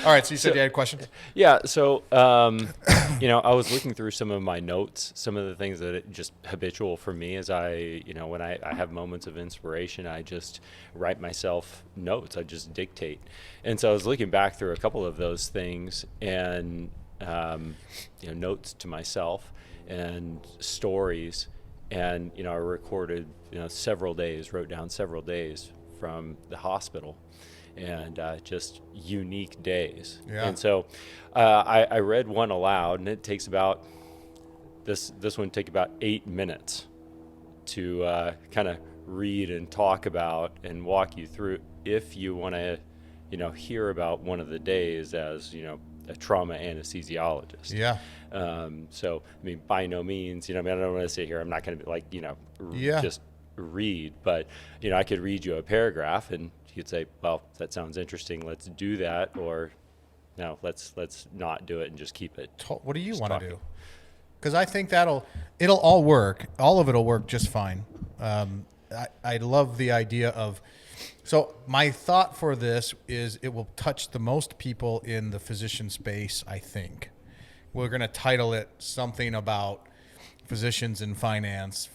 All right, so you said you had a question? Yeah, so I was looking through some of my notes, some of the things that it just habitual for me is when I have moments of inspiration, I just write myself notes. I just dictate. And so I was looking back through a couple of those things and notes to myself and stories. And I recorded several days, wrote down several days from the hospital. And just unique days. Yeah. And so I read one aloud, and it takes about this one take about 8 minutes to kind of read and talk about and walk you through if you want to hear about one of the days as a trauma anesthesiologist. Yeah. So I mean, by no means I don't want to sit here, I'm not going to be like just read, but I could read you a paragraph and you'd say, well, that sounds interesting, let's do that, or no, let's not do it and just keep it. What do you want to do? Because I think it'll all work. All of it'll work just fine. I love the idea of, so my thought for this is it will touch the most people in the physician space, I think. We're going to title it something about physicians in finance,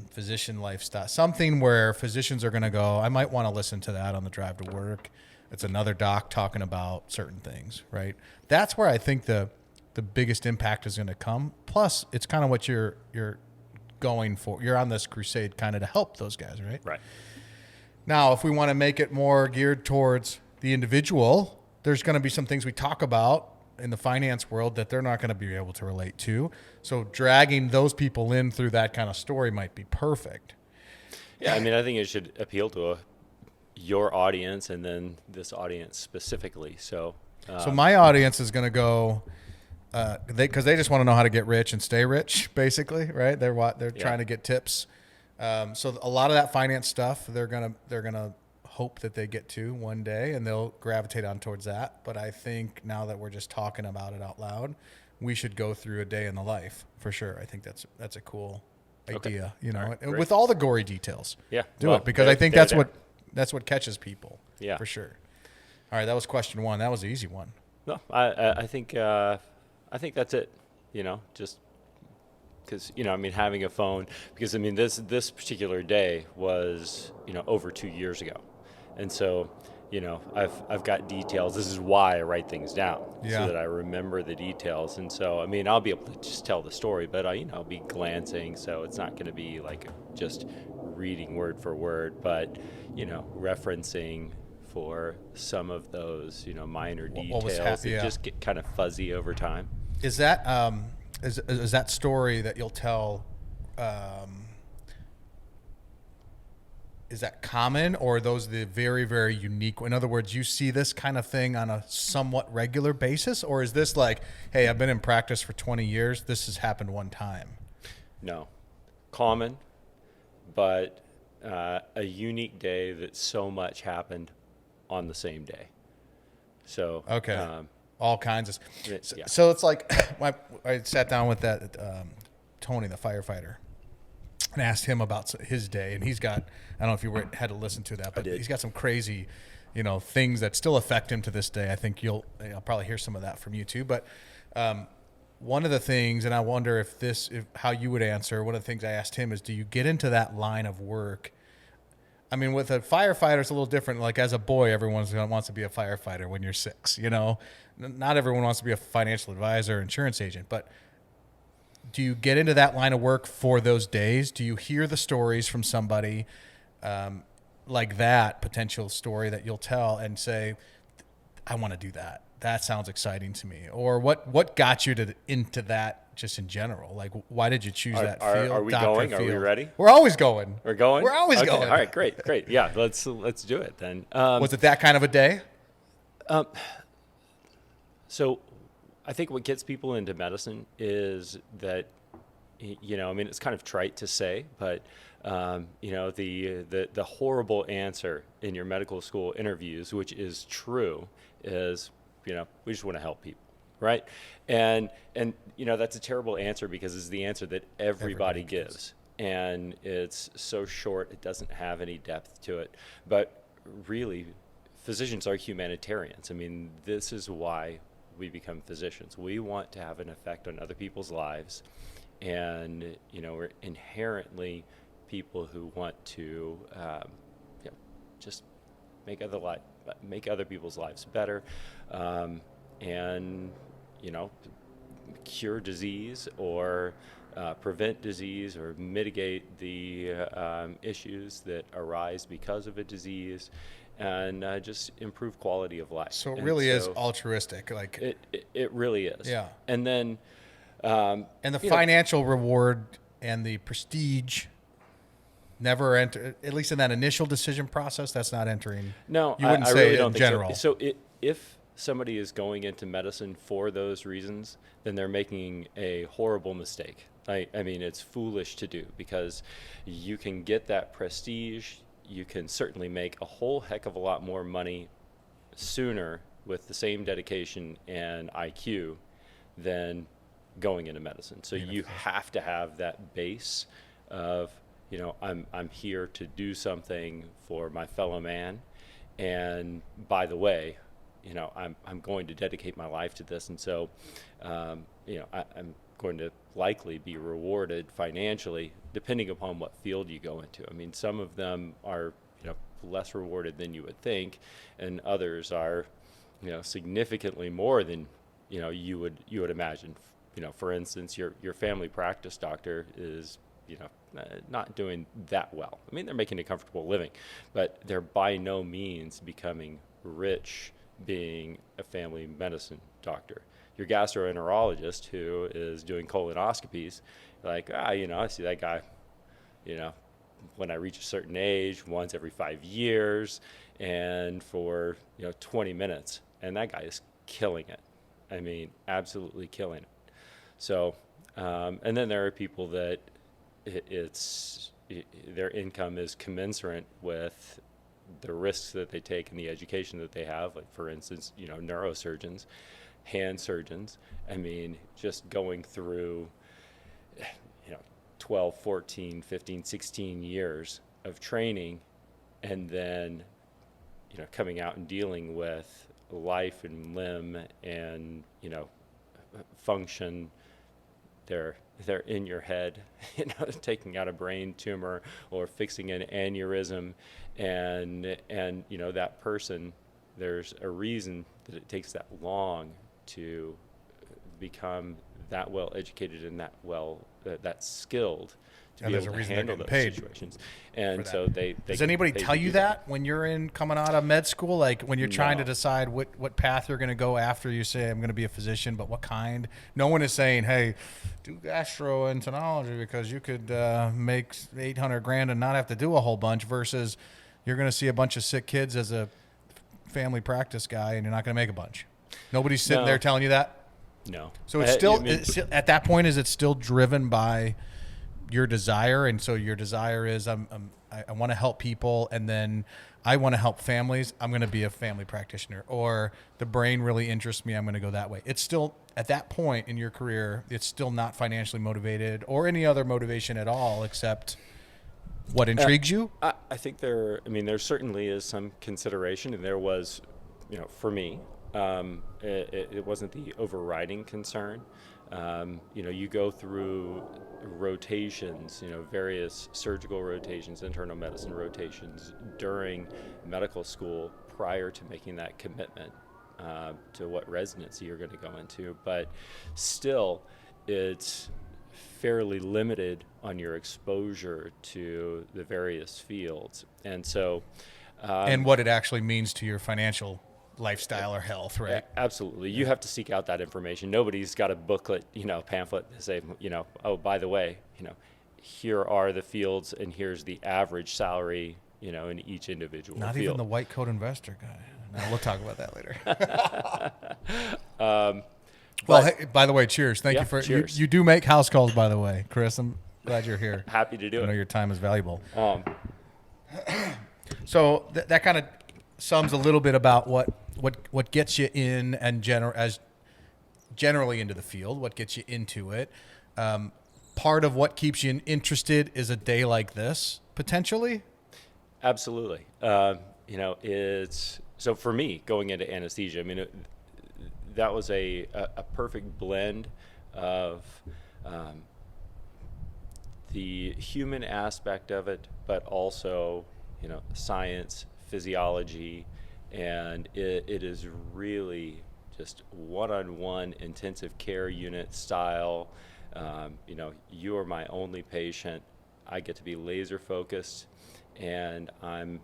physician lifestyle, something where physicians are going to go, I might want to listen to that on the drive to work. It's another doc talking about certain things, right? That's where I think the biggest impact is going to come. Plus, it's kind of what you're going for. You're on this crusade kind of to help those guys, right? Right. Now, if we want to make it more geared towards the individual, there's going to be some things we talk about in the finance world that they're not going to be able to relate to. So dragging those people in through that kind of story might be perfect. Yeah, I mean, I think it should appeal to your audience and then this audience specifically. So my audience is going to go, because they just want to know how to get rich and stay rich, basically, right? They're trying to get tips. So a lot of that finance stuff, they're gonna hope that they get to one day, and they'll gravitate on towards that. But I think now that we're just talking about it out loud, we should go through a day in the life for sure. I think that's a cool idea, Right, and with all the gory details. Yeah, do it because I think that's what catches people. Yeah, for sure. All right, that was question one. That was the easy one. No, I think that's it. Just because having a phone, because this particular day was over 2 years ago. And so, I've got details. This is why I write things down so that I remember the details. And so, I'll be able to just tell the story, but I'll be glancing. So it's not going to be like just reading word for word, but, referencing for some of those, minor details that just get kind of fuzzy over time. Is that, is that story that you'll tell, is that common, or are those the very, very unique? In other words, you see this kind of thing on a somewhat regular basis, or is this like, hey, I've been in practice for 20 years. This has happened one time? No, common, but a unique day that so much happened on the same day. So, okay. All kinds of, yeah. So it's like, I sat down with that, Tony, the firefighter, and asked him about his day, and he's got, I don't know if you had to listen to that, but he's got some crazy, things that still affect him to this day. I think you'll probably hear some of that from you too. But one of the things, and I wonder if how you would answer, one of the things I asked him is, do you get into that line of work? With a firefighter, it's a little different. Like as a boy, everyone wants to be a firefighter when you're 6, Not everyone wants to be a financial advisor or insurance agent, but do you get into that line of work for those days? Do you hear the stories from somebody like that potential story that you'll tell and say, I want to do that? That sounds exciting to me. Or what got you into that just in general? Like, why did you choose that field? Are we going? Field? Are we ready? We're always going. We're going? We're always okay. going. All right, great. Yeah, let's do it then. Was it that kind of a day? So I think what gets people into medicine is that, it's kind of trite to say, but, the horrible answer in your medical school interviews, which is true, is, we just want to help people, right? And that's a terrible answer because it's the answer that everybody gives. And it's so short, it doesn't have any depth to it. But really, physicians are humanitarians. I mean, this is why we become physicians. We want to have an effect on other people's lives, and we're inherently people who want to just make other people's lives better, and cure disease or prevent disease or mitigate the issues that arise because of a disease, and just improve quality of life. So it really is altruistic, like it really is. Yeah. And then and the financial reward and the prestige never enter, at least in that initial decision process. That's not entering. No, you wouldn't I say really in don't think general. so. If somebody is going into medicine for those reasons, then they're making a horrible mistake. I mean, it's foolish to do, because you can get that prestige. You can certainly make a whole heck of a lot more money sooner with the same dedication and IQ than going into medicine. So you have to have that base of, I'm here to do something for my fellow man, and by the way, I'm going to dedicate my life to this, and so I'm going to likely be rewarded financially depending upon what field you go into. I mean, some of them are less rewarded than you would think, and others are significantly more than you would imagine. For instance, your family practice doctor is not doing that well. I mean, they're making a comfortable living, but they're by no means becoming rich being a family medicine doctor. Your gastroenterologist who is doing colonoscopies, like, I see that guy, when I reach a certain age, once every 5 years, and for 20 minutes, and that guy is killing it. I mean, absolutely killing it. So, and then there are people that their income is commensurate with the risks that they take and the education that they have. Like, for instance, neurosurgeons, hand surgeons. I mean, just going through 12, 14, 15, 16 years of training, and then coming out and dealing with life and limb and function. They're in your head, taking out a brain tumor or fixing an aneurysm, and that person, there's a reason that it takes that long to become that well educated and that skilled to be able to handle those situations. And so they does anybody tell you that when you're coming out of med school, like when you're trying to decide what path you're going to go after you say I'm going to be a physician, but what kind? No one is saying, hey, do gastroenterology because you could make $800,000 and not have to do a whole bunch, versus you're going to see a bunch of sick kids as a family practice guy and you're not going to make a bunch. Nobody's sitting there telling you that? No. So it's still, at that point, is it still driven by your desire? And so your desire is I want to help people, and then I want to help families. I'm going to be a family practitioner, or the brain really interests me. I'm going to go that way. It's still, at that point in your career, it's still not financially motivated or any other motivation at all except what intrigues you? I think there certainly is some consideration, and there was, for me, it wasn't the overriding concern. You go through rotations, various surgical rotations, internal medicine rotations during medical school prior to making that commitment to what residency you're going to go into. But still, it's fairly limited on your exposure to the various fields. And so... and what it actually means to your financial lifestyle or health, right? Absolutely. You have to seek out that information. Nobody's got a booklet, pamphlet that say, oh, by the way, here are the fields and here's the average salary, in each individual Not field. even the white coat investor guy. No, we'll talk about that later. Well, hey, by the way, cheers. Thank you for cheers. You do make house calls, by the way, Chris. I'm glad you're here. Happy to do it. I know your time is valuable. So that kind of sums a little bit about what gets you in and generally into the field, what gets you into it. Part of what keeps you interested is a day like this, potentially. Absolutely. It's so for me, going into anesthesia, I mean, that was a perfect blend of the human aspect of it, but also, science, physiology, and it is really just one-on-one intensive care unit style. You are my only patient. I get to be laser focused, and I'm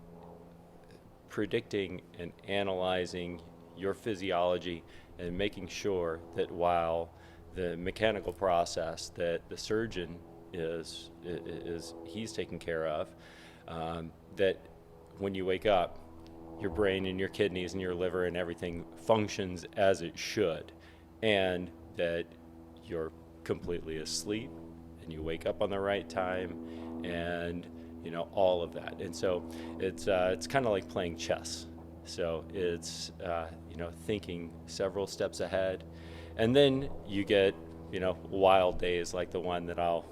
predicting and analyzing your physiology and making sure that while the mechanical process that the surgeon is he's taking care of, that when you wake up, your brain and your kidneys and your liver and everything functions as it should, and that you're completely asleep and you wake up on the right time, and all of that. And so it's kind of like playing chess. So it's thinking several steps ahead, and then you get wild days like the one that I'll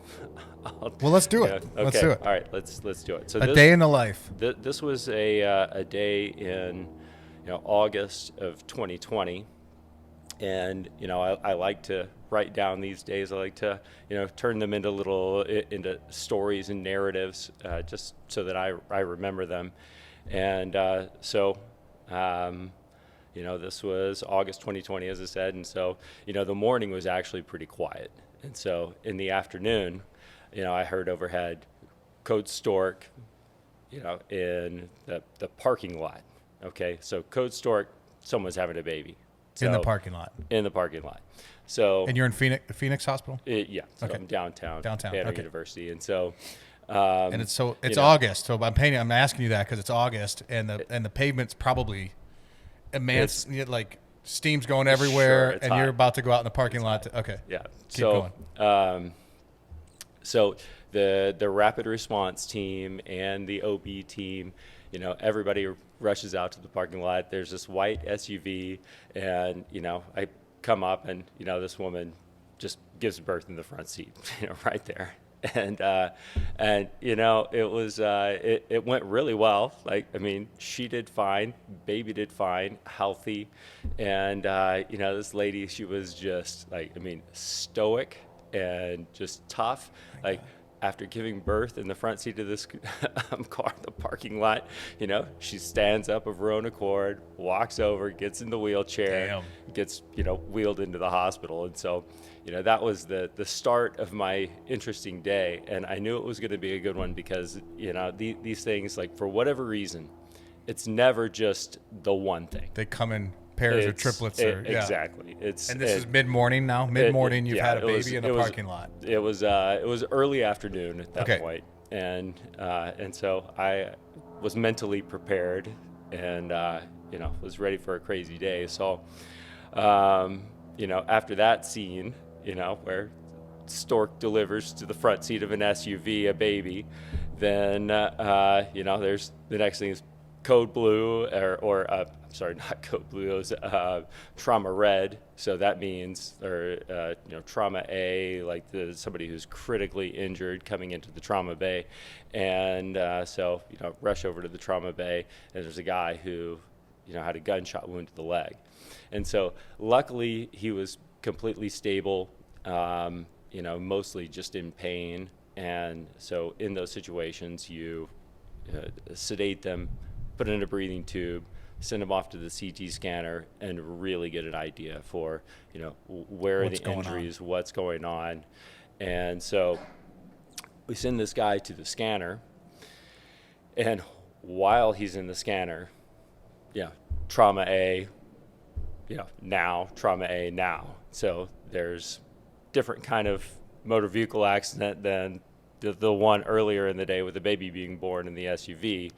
well, let's do it. Okay. Let's do it. All right, let's do it. So a day in the life. This was a day in August of 2020, and I like to write down these days. I like to turn them into stories and narratives, just so that I remember them. And this was August 2020, as I said, and so the morning was actually pretty quiet. And so in the afternoon, I heard overhead code stork, in the parking lot. Okay, so code stork, someone's having a baby. So, in the parking lot. In the parking lot. So. And you're in Phoenix Hospital? Yeah. So okay. I'm downtown. Downtown. Banner Okay. University, and so. And it's August. So I'm asking you that because it's August, and the pavement's probably immense. Like steam's going everywhere, sure, and hot. You're about to go out in the parking lot. Okay. Yeah. Keep going. So the rapid response team and the OB team, everybody rushes out to the parking lot. There's this white SUV, and I come up, and this woman just gives birth in the front seat, right there. And it was it went really well. Like, I mean, she did fine, baby did fine, healthy, and this lady, she was just like, I mean, stoic and just tough. Like, after giving birth in the front seat of this car in the parking lot, she stands up of her own accord, walks over, gets in the wheelchair, gets wheeled into the hospital. And so that was the start of my interesting day, and I knew it was going to be a good one because these things, like, for whatever reason, it's never just the one thing. They come in pairs or triplets. Exactly. And this is mid-morning now. Mid-morning, you've had a baby in the parking lot. It was early afternoon at that point, and so I was mentally prepared and was ready for a crazy day. So after that scene, where stork delivers to the front seat of an SUV a baby, then there's the next thing is code blue, or I'm sorry, not code blue, it was trauma red. So that means, trauma A, like somebody who's critically injured coming into the trauma bay. And so rush over to the trauma bay, and there's a guy who had a gunshot wound to the leg. And so luckily he was completely stable, mostly just in pain. And so in those situations, you sedate them, put in a breathing tube, send them off to the CT scanner, and really get an idea for, where are the injuries, what's going on. And so we send this guy to the scanner, and while he's in the scanner, trauma A, trauma A now. So there's different kind of motor vehicle accident than the one earlier in the day with the baby being born in the SUV.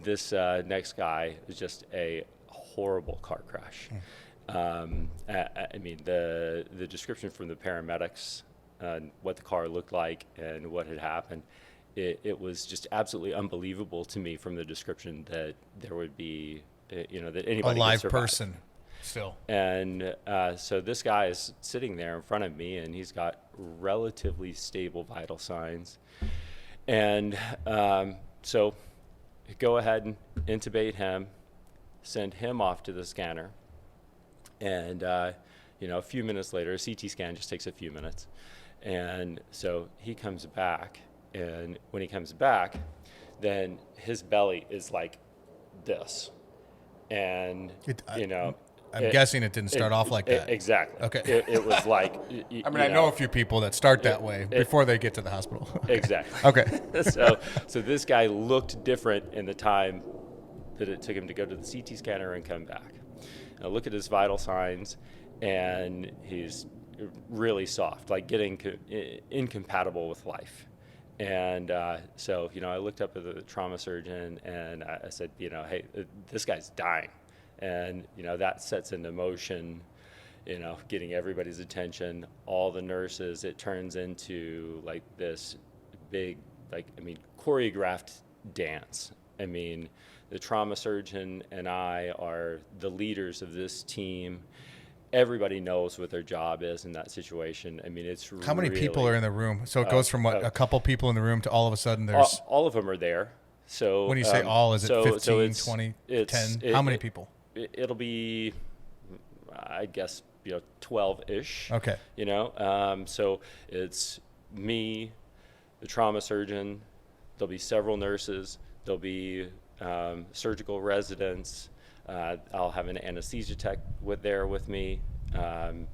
This next guy is just a horrible car crash. I mean, the description from the paramedics, what the car looked like and what had happened, it was just absolutely unbelievable to me from the description that there would be, that anybody a live could survive. person still. And so this guy is sitting there in front of me, and he's got relatively stable vital signs. And so go ahead and intubate him, send him off to the scanner. And, a few minutes later, a CT scan just takes a few minutes. And so he comes back, and when he comes back, then his belly is like this. And, I'm guessing it didn't start off like that. Exactly. Okay. It was like, I know a few people that start that way before they get to the hospital. Exactly. Okay. So this guy looked different in the time that it took him to go to the CT scanner and come back. I look at his vital signs, and he's really soft, like getting incompatible with life. And so I looked up at the trauma surgeon, and I said, hey, this guy's dying. And, that sets into motion, getting everybody's attention, all the nurses. It turns into like this big, choreographed dance. The trauma surgeon and I are the leaders of this team. Everybody knows what their job is in that situation. It's how many people are in the room? So it goes from a couple people in the room to all of a sudden there's... All of them are there. So when you say all, is it 15, 20, 10? How many people? It'll be, I guess, 12-ish. Okay. So it's me, the trauma surgeon. There'll be several nurses. There'll be surgical residents. I'll have an anesthesia tech there with me.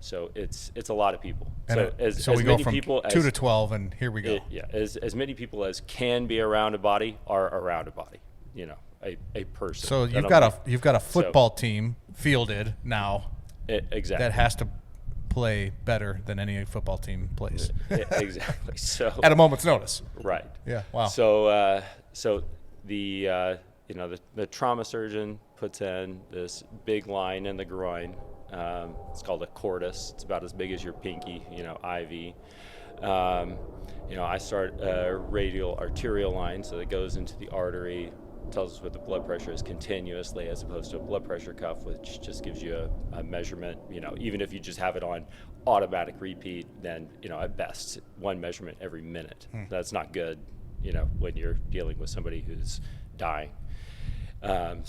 So it's a lot of people. So we go from 2 to 12, and here we go. As many people as can be around a body are around a body. A person. So you've got a football team fielded now. Exactly. That has to play better than any football team plays. Exactly. So at a moment's notice. Right. Yeah. Wow. So the trauma surgeon puts in this big line in the groin. It's called a cordis. It's about as big as your pinky. IV. I start a radial arterial line, so that goes into the artery. Tells us what the blood pressure is continuously, as opposed to a blood pressure cuff, which just gives you a measurement. Even if you just have it on automatic repeat, then at best one measurement every minute. That's not good, when you're dealing with somebody who's dying. One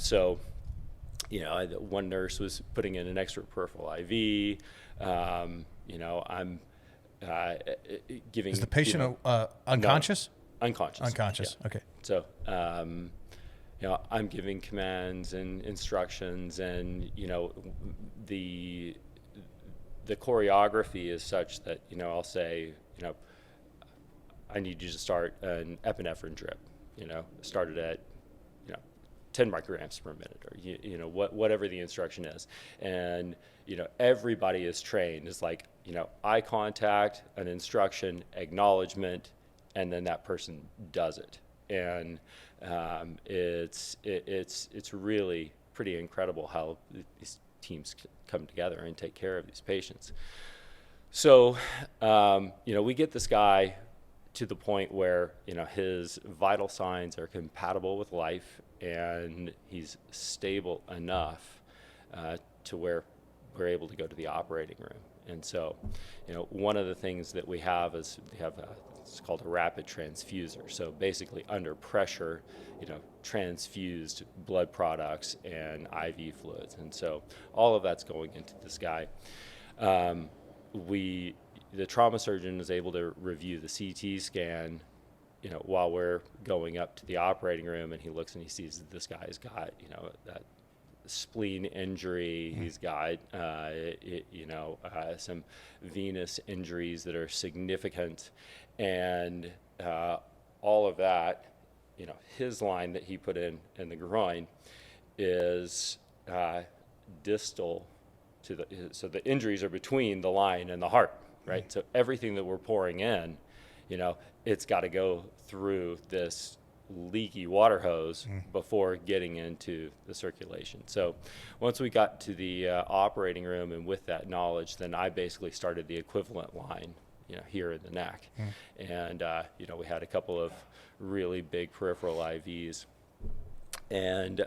nurse was putting in an extra peripheral IV. I'm giving. Is the patient unconscious? No, unconscious. Unconscious. Yeah. Okay. So. I'm giving commands and instructions, and the choreography is such that I'll say I need you to start an epinephrine drip. Start it at 10 micrograms per minute, or whatever the instruction is, and everybody is trained. It's like eye contact, an instruction, acknowledgement, and then that person does it. And it's really pretty incredible how these teams come together and take care of these patients. So, we get this guy to the point where, his vital signs are compatible with life, and he's stable enough to where we're able to go to the operating room. And so, one of the things that we have is it's called a rapid transfuser. So basically under pressure, transfused blood products and IV fluids. And so all of that's going into this guy. The trauma surgeon is able to review the CT scan, while we're going up to the operating room, and he looks and he sees that this guy's got, that spleen injury. He's got, some venous injuries that are significant, and all of that. His line that he put in the groin is distal to so the injuries are between the line and the heart, right? So everything that we're pouring in, it's got to go through this leaky water hose before getting into the circulation. So once we got to the operating room, and with that knowledge, then I basically started the equivalent line, here in the neck. And, we had a couple of really big peripheral IVs. And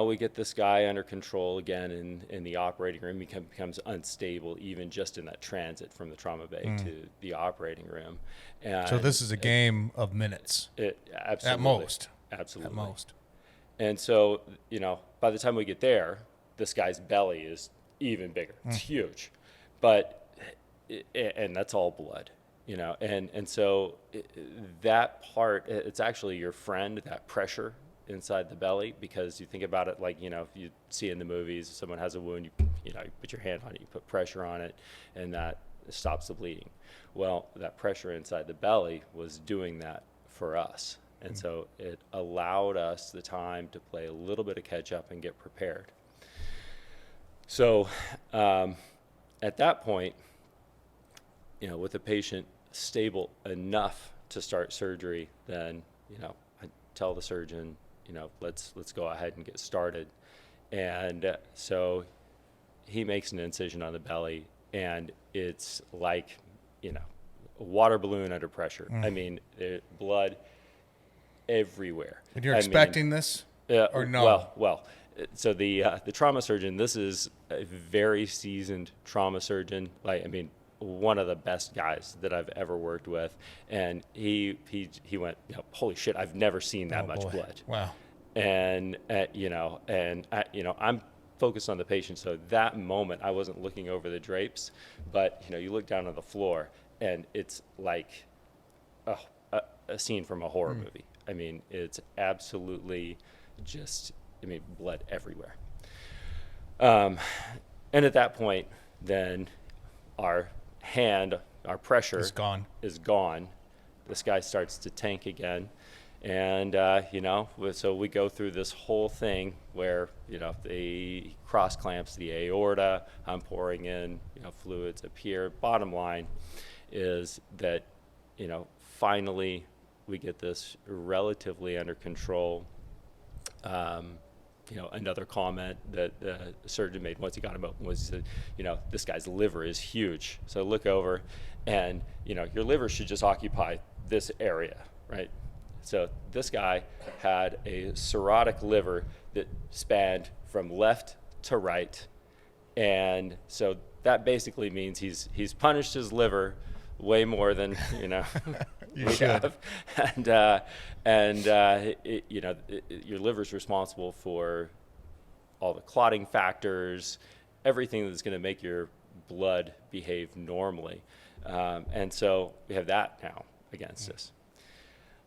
we get this guy under control again in the operating room. He becomes unstable even just in that transit from the trauma bay to the operating room. And so this is a game of minutes. Absolutely. At most. Absolutely. At most. And so, by the time we get there, this guy's belly is even bigger. It's huge. But, and that's all blood, and so that part, it's actually your friend, that pressure inside the belly, because you think about it like, you see in the movies, if someone has a wound, you put your hand on it, you put pressure on it, and that stops the bleeding. Well, that pressure inside the belly was doing that for us. And so it allowed us the time to play a little bit of catch up and get prepared. So at that point, with the patient stable enough to start surgery, then, I tell the surgeon, let's go ahead and get started. And so he makes an incision on the belly, and it's like, a water balloon under pressure. I mean, blood everywhere. And you're expecting this, or no? Well. So the trauma surgeon, this is a very seasoned trauma surgeon. One of the best guys that I've ever worked with, and he went, holy shit, I've never seen that much blood. Wow. And I'm focused on the patient, so that moment I wasn't looking over the drapes, but you look down on the floor, and it's like a scene from a horror movie. It's absolutely just, blood everywhere. And at that point, then our pressure is gone. This guy starts to tank again. And, so we go through this whole thing where, the cross clamps the aorta, I'm pouring in, fluids up here. Bottom line is that, finally we get this relatively under control. Another comment that the surgeon made once he got him open was, he said, this guy's liver is huge. So look over, and, your liver should just occupy this area, right? So this guy had a cirrhotic liver that spanned from left to right. And so that basically means he's punished his liver way more than, you should. And your liver's responsible for all the clotting factors, everything that's going to make your blood behave normally. And so we have that now against us.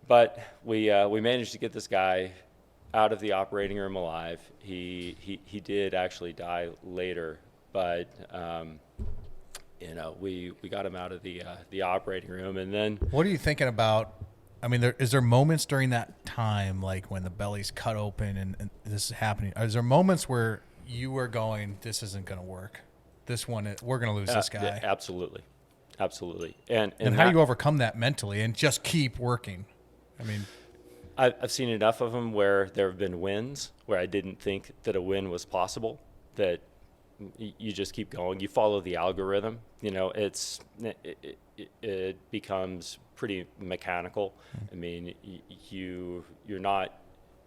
But we managed to get this guy out of the operating room alive. He did actually die later, but we got him out of the operating room. And then, what are you thinking about? Is there moments during that time, like when the belly's cut open and this is happening? Is there moments where you were going, this isn't going to work? We're going to lose this guy. Absolutely. And how do you overcome that mentally and just keep working? I've seen enough of them where there have been wins where I didn't think that a win was possible, that you just keep going. You follow the algorithm. It becomes pretty mechanical. You're not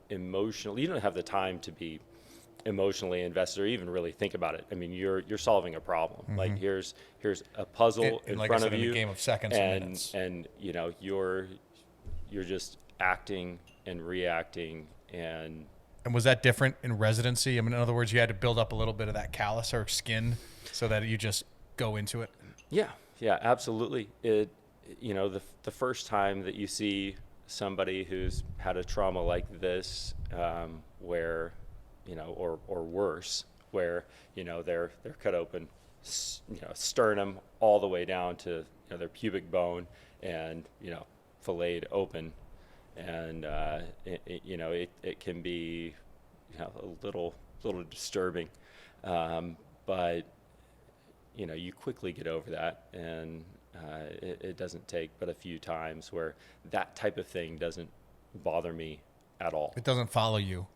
emotional. You don't have the time to be emotionally invested or even really think about it. You're solving a problem. Mm-hmm. Like here's a puzzle in front of you. In a game of seconds and minutes. And you're just acting and reacting. And was that different in residency? In other words, you had to build up a little bit of that callus or skin so that you just go into it? Yeah, absolutely. The first time that you see somebody who's had a trauma like this, where, or worse, where, they're cut open, sternum all the way down to, their pubic bone and, filleted open. And, it can be, a little disturbing. But, you quickly get over that, and it doesn't take but a few times where that type of thing doesn't bother me at all. It doesn't follow you?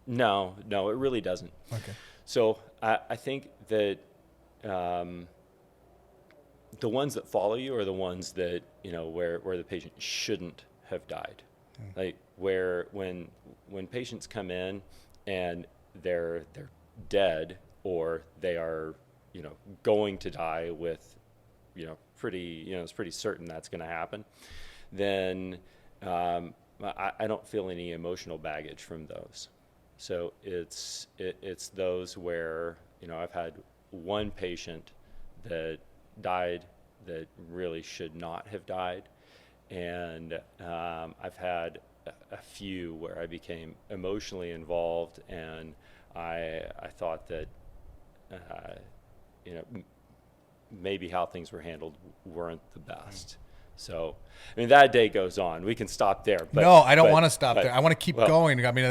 No, it really doesn't. Okay. So I think that the ones that follow you are the ones that, where the patient shouldn't have died. Like where when patients come in and they're dead, or they are, going to die with, it's pretty certain that's going to happen, then I don't feel any emotional baggage from those. So it's those where, I've had one patient that died that really should not have died, and I've had a few where I became emotionally involved, and I thought that maybe how things were handled weren't the best. So, I mean, that day goes on. We can stop there. But, no, I don't want to stop there. I want to keep going. I mean,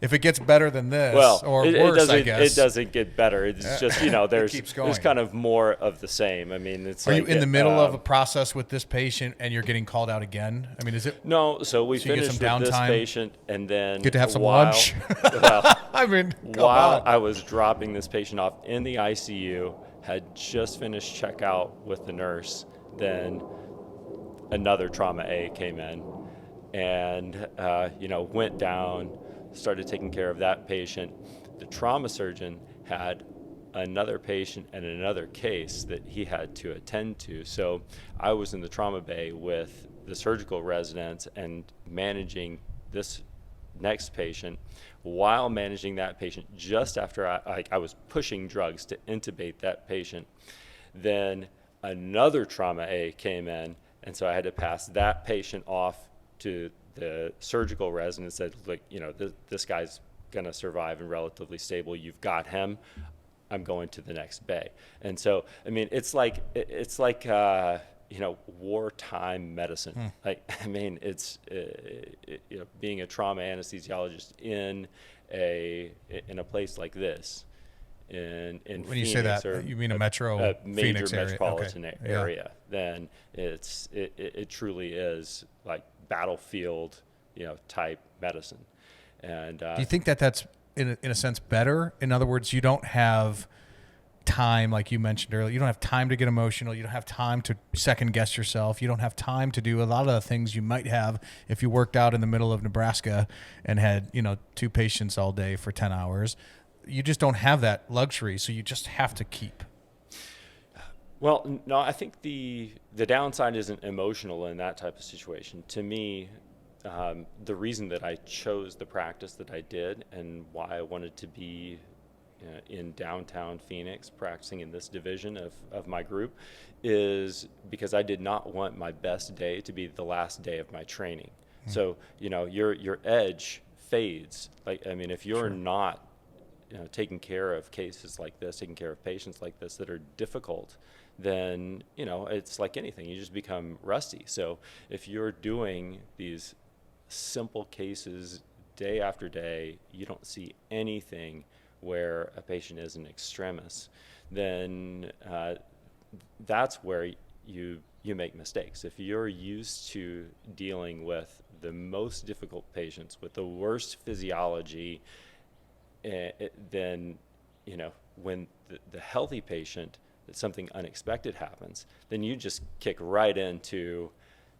if it gets better than this, or worse, I guess. It doesn't get better. It's just, there's kind of more of the same. I mean, it's Are you in the middle of a process with this patient and you're getting called out again? I mean, is it? No, so we finished with this patient, and then get to have some lunch. Well, I mean, while I was dropping this patient off in the ICU, had just finished checkout with the nurse, then another trauma A came in, and went down, started taking care of that patient. The trauma surgeon had another patient and another case that he had to attend to. So I was in the trauma bay with the surgical residents and managing this next patient while managing that patient just after I was pushing drugs to intubate that patient. Then another trauma A came in, and so I had to pass that patient off to the surgical resident and said, look, this guy's going to survive and relatively stable. You've got him. I'm going to the next bay. And so, I mean, it's like wartime medicine. It's being a trauma anesthesiologist in a place like this. In when Phoenix, you say that, you mean a major Phoenix metropolitan area. Then it truly is like battlefield, type medicine. And do you think that's in a sense better? In other words, you don't have time, like you mentioned earlier. You don't have time to get emotional. You don't have time to second guess yourself. You don't have time to do a lot of the things you might have if you worked out in the middle of Nebraska and had 2 patients all day for 10 hours. You just don't have that luxury, so you just have to keep. Well, no, I think the downside isn't emotional in that type of situation. To me, the reason that I chose the practice that I did and why I wanted to be in downtown Phoenix practicing in this division of my group is because I did not want my best day to be the last day of my training. Mm-hmm. So, your edge fades. If you're not taking care of cases like this, taking care of patients like this that are difficult, then, it's like anything. You just become rusty. So if you're doing these simple cases day after day, you don't see anything where a patient is an extremis, then that's where you make mistakes. If you're used to dealing with the most difficult patients with the worst physiology, then when the healthy patient, that something unexpected happens, then you just kick right into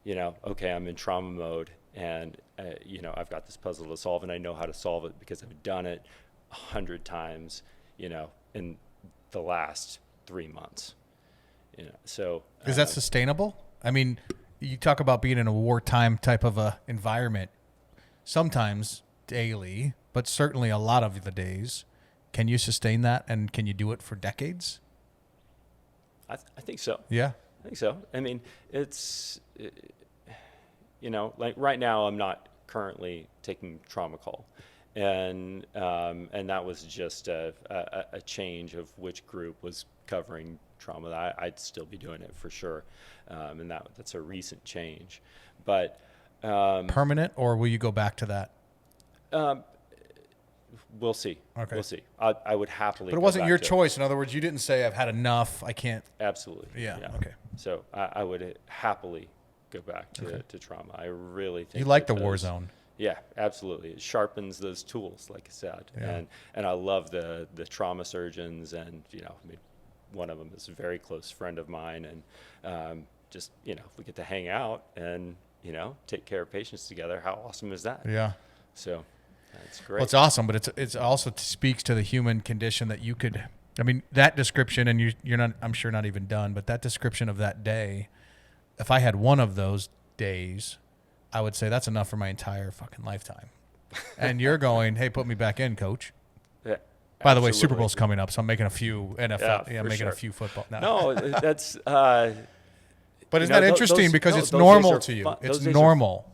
okay, I'm in trauma mode, and I've got this puzzle to solve, and I know how to solve it because I've done it 100 times in the last 3 months. So is that sustainable? I mean, you talk about being in a wartime type of a environment, sometimes daily, but certainly a lot of the days. Can you sustain that, and can you do it for decades? I think so. Yeah, I think so. I mean, it's like right now I'm not currently taking trauma call, and that was just a change of which group was covering trauma. I'd still be doing it for sure, and that's a recent change. But permanent, or will you go back to that? We'll see. Okay. We'll see. I would happily. But it wasn't your choice. In other words, you didn't say, "I've had enough. I can't." Absolutely. Yeah. Okay. So I would happily go back to trauma. I really think you like the war zone. Yeah, absolutely. It sharpens those tools, like I said, and I love the trauma surgeons, and one of them is a very close friend of mine, and just if we get to hang out and take care of patients together, how awesome is that? Yeah. So. That's great. Well, it's awesome, but it's also speaks to the human condition that you could. I mean, that description, and you're not. I'm sure not even done, but that description of that day. If I had one of those days, I would say that's enough for my entire fucking lifetime. and you're going, hey, put me back in, coach. Yeah, By the way, Super absolutely. Bowl's coming up, so I'm making a few NFL. Yeah, I'm for making a sure. few football. No, that's but isn't that interesting because it's those days normal are to you? fun. It's Those days are normal.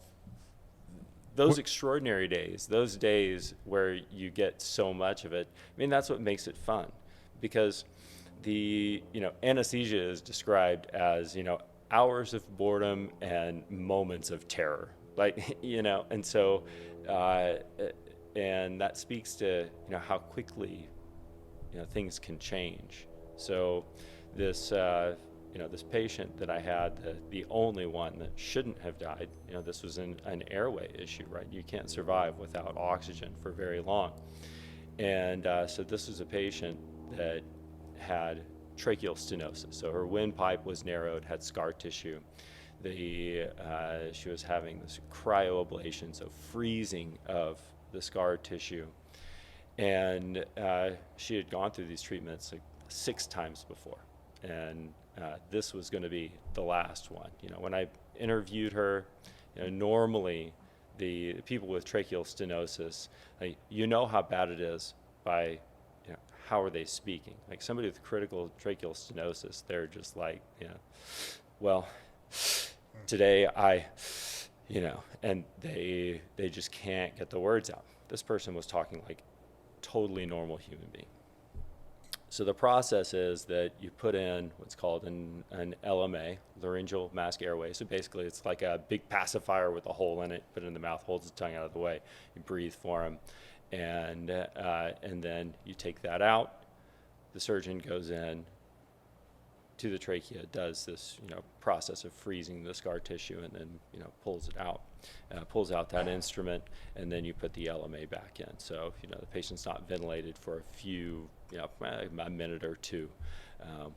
those extraordinary days, those days where you get so much of it. I mean, that's what makes it fun, because the anesthesia is described as hours of boredom and moments of terror, like and so and that speaks to how quickly things can change. So this this patient that I had, the only one that shouldn't have died, this was an airway issue, right? You can't survive without oxygen for very long. And so this was a patient that had tracheal stenosis. So her windpipe was narrowed, had scar tissue. She was having this cryoablation, so freezing of the scar tissue. And she had gone through these treatments like 6 times before. And this was going to be the last one. When I interviewed her, normally the people with tracheal stenosis, like, how bad it is by how are they speaking. Like somebody with critical tracheal stenosis, they're just like, well, today and they just can't get the words out. This person was talking like totally normal human being. So the process is that you put in what's called an LMA, laryngeal mask airway. So basically it's like a big pacifier with a hole in it, put it in the mouth, holds the tongue out of the way, you breathe for them, and then you take that out. The surgeon goes in to the trachea, does this process of freezing the scar tissue, and then pulls it out, pulls out that instrument, and then you put the LMA back in. So the patient's not ventilated for a few a minute or two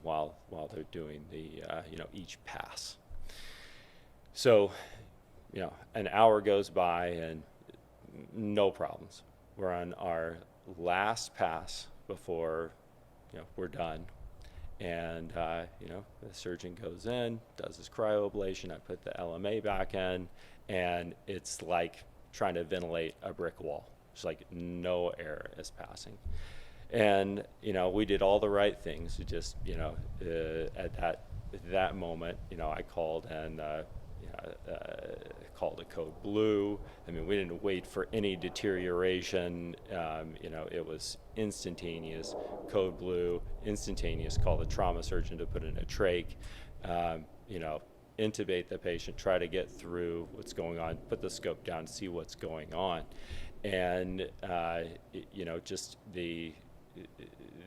while they're doing the each pass. So an hour goes by and no problems. We're on our last pass before we're done. And the surgeon goes in, does his cryoablation. I put the LMA back in, and it's like trying to ventilate a brick wall. It's like no air is passing. And we did all the right things. We just at that moment, I called and called a code blue. I mean, we didn't wait for any deterioration. It was instantaneous. Code blue, instantaneous. Call the trauma surgeon to put in a trach. Intubate the patient. Try to get through what's going on. Put the scope down, see what's going on, and just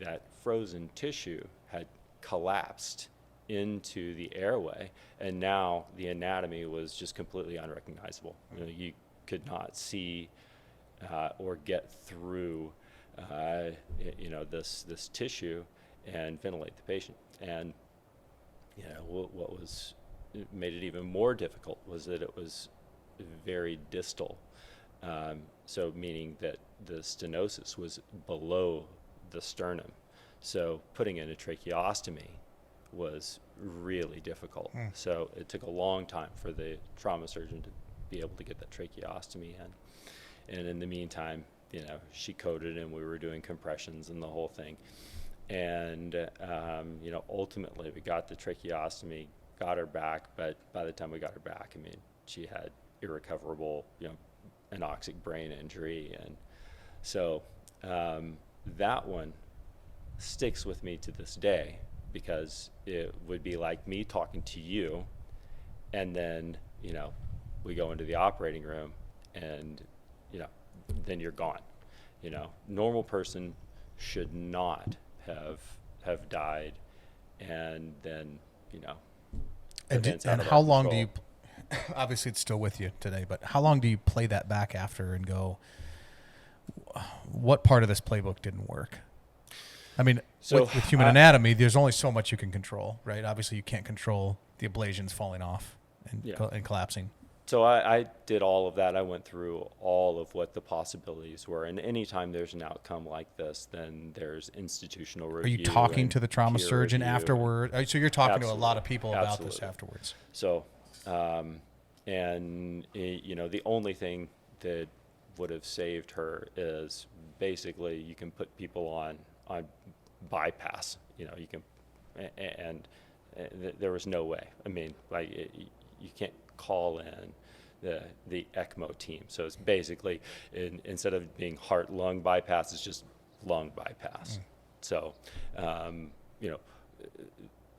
that frozen tissue had collapsed into the airway, and now the anatomy was just completely unrecognizable. You could not see or get through this tissue and ventilate the patient. And what made it even more difficult was that it was very distal, so meaning that the stenosis was below the sternum. So putting in a tracheostomy was really difficult. So it took a long time for the trauma surgeon to be able to get that tracheostomy in. And in the meantime, she coded and we were doing compressions and the whole thing. And, ultimately we got the tracheostomy, got her back, but by the time we got her back, I mean, she had irrecoverable, anoxic brain injury. And so that one sticks with me to this day, because it would be like me talking to you, and then we go into the operating room, and then you're gone. Normal person should not have died, and then and how long do you? Obviously, it's still with you today, but how long do you play that back after and go, what part of this playbook didn't work? I mean, so, with human anatomy, there's only so much you can control, right? Obviously, you can't control the ablations falling off and collapsing. So I did all of that. I went through all of what the possibilities were. And anytime there's an outcome like this, then there's institutional review. Are you talking to the trauma surgeon afterward? So you're talking to a lot of people about this afterwards. So, the only thing that would have saved her is basically you can put people on bypass. You can, and there was no way. I mean, like you can't call in the ECMO team. So it's basically instead of being heart-lung bypass, it's just lung bypass. So,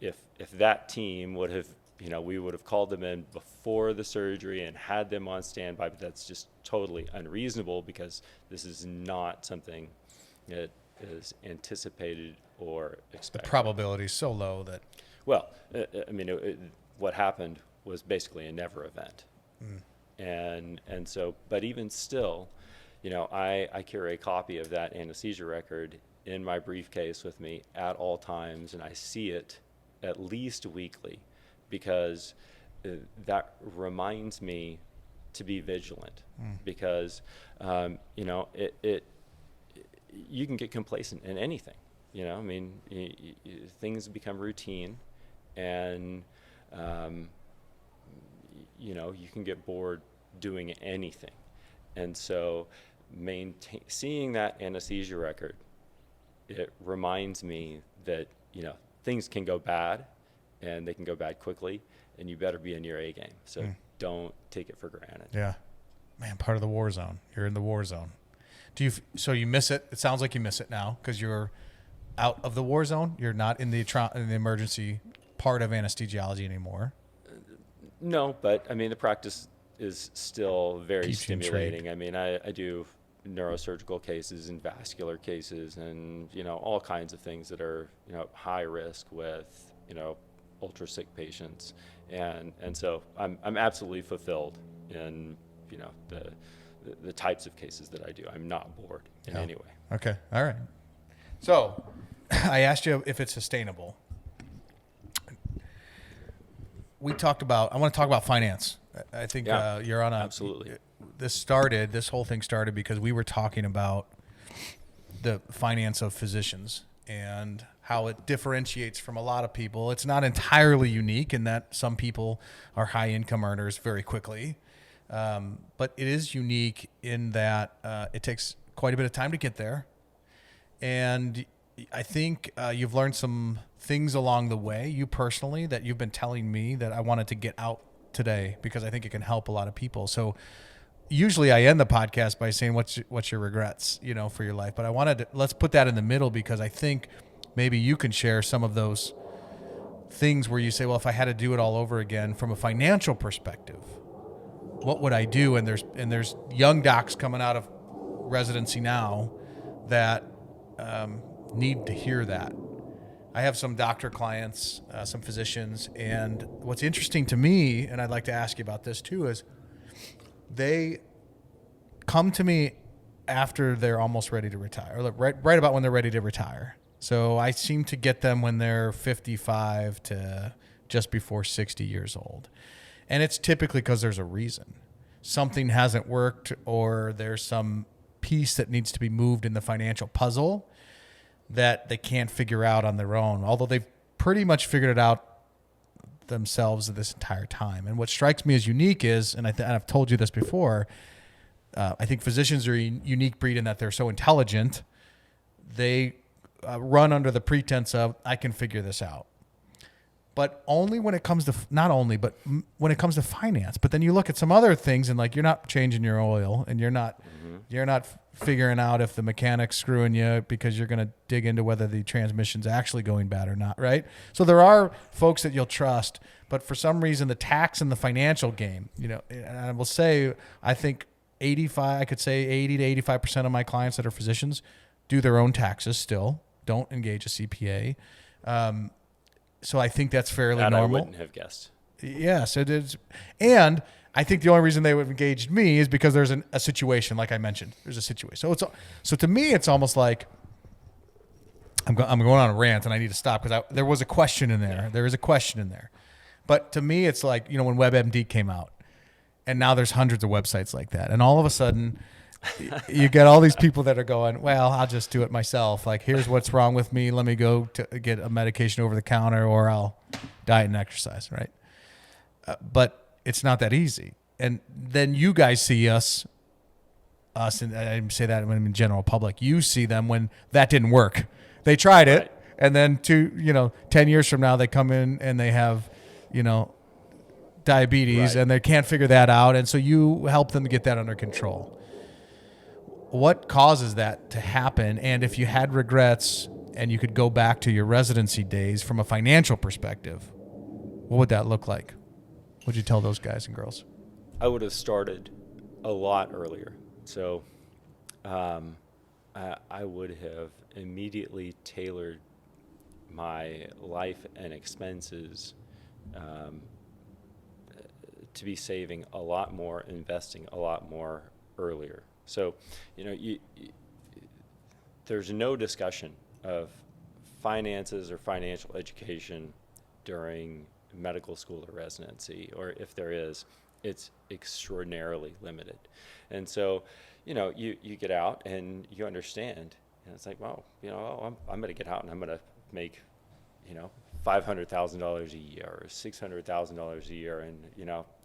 if that team would have, we would have called them in before the surgery and had them on standby, but that's just totally unreasonable because this is not something that is anticipated or expected. The probability is so low that. Well, what happened was basically a never event. And so, but even still, I carry a copy of that anesthesia record in my briefcase with me at all times, and I see it at least weekly because that reminds me to be vigilant because, you can get complacent in anything, things become routine and, you can get bored doing anything. And so seeing that anesthesia record, it reminds me that, things can go bad and they can go bad quickly and you better be in your A game. So don't take it for granted. Yeah. Man, part of the war zone. You're in the war zone. So you miss it? It sounds like you miss it now because you're out of the war zone. You're not in the emergency part of anesthesiology anymore. No, but the practice is still very Keeps stimulating. I do neurosurgical cases and vascular cases and, all kinds of things that are, high risk with, ultra sick patients. And so I'm absolutely fulfilled in, the types of cases that I do. I'm not bored in any way. Okay. All right. So I asked you if it's sustainable. I want to talk about finance. I think you're on absolutely. This whole thing started because we were talking about the finance of physicians and how it differentiates from a lot of people. It's not entirely unique in that some people are high income earners very quickly. But it is unique in that it takes quite a bit of time to get there. And I think you've learned some things along the way, you personally, that you've been telling me that I wanted to get out today because I think it can help a lot of people. So usually I end the podcast by saying, what's your regrets, for your life? But let's put that in the middle because I think maybe you can share some of those things where you say, well, if I had to do it all over again from a financial perspective, what would I do? And there's young docs coming out of residency now that need to hear that. I have some doctor clients, some physicians, and what's interesting to me, and I'd like to ask you about this too, is they come to me after they're almost ready to retire, or right about when they're ready to retire. So I seem to get them when they're 55 to just before 60 years old. And it's typically because there's a reason. Something hasn't worked or there's some piece that needs to be moved in the financial puzzle that they can't figure out on their own, although they've pretty much figured it out themselves this entire time. And what strikes me as unique is, and I've told you this before, I think physicians are a unique breed in that they're so intelligent. They run under the pretense of, I can figure this out. But only when it comes to, not only, but when it comes to finance. But then you look at some other things and like, you're not changing your oil and you're not figuring out if the mechanic's screwing you because you're going to dig into whether the transmission's actually going bad or not, right? So there are folks that you'll trust, but for some reason the tax and the financial game, and I will say, I think 80 to 85% of my clients that are physicians do their own taxes still, don't engage a CPA. So I think that's fairly normal. I wouldn't have guessed. Yes, it is. And I think the only reason they would have engaged me is because there's a situation, like I mentioned. There's a situation. So to me, it's almost like I'm going on a rant, and I need to stop because there was a question in there. There is a question in there. But to me, it's like, when WebMD came out, and now there's hundreds of websites like that. And all of a sudden, you get all these people that are going, well, I'll just do it myself. Like, here's what's wrong with me. Let me go to get a medication over the counter, or I'll diet and exercise, right? But it's not that easy. And then you guys see us us, and I say that when I'm in general public, you see them when that didn't work. They tried it, Right. and then 10 years from now, they come in and they have, diabetes, Right. and they can't figure that out. And so you help them get that under control. What causes that to happen? And if you had regrets and you could go back to your residency days from a financial perspective, what would that look like? What would you tell those guys and girls? I would have started a lot earlier. So I would have immediately tailored my life and expenses to be saving a lot more, investing a lot more earlier. So, there's no discussion of finances or financial education during medical school or residency, or if there is, it's extraordinarily limited. And so, you get out and you understand, and it's like, well, I'm going to get out and I'm going to make, $500,000 a year or $600,000 a year, and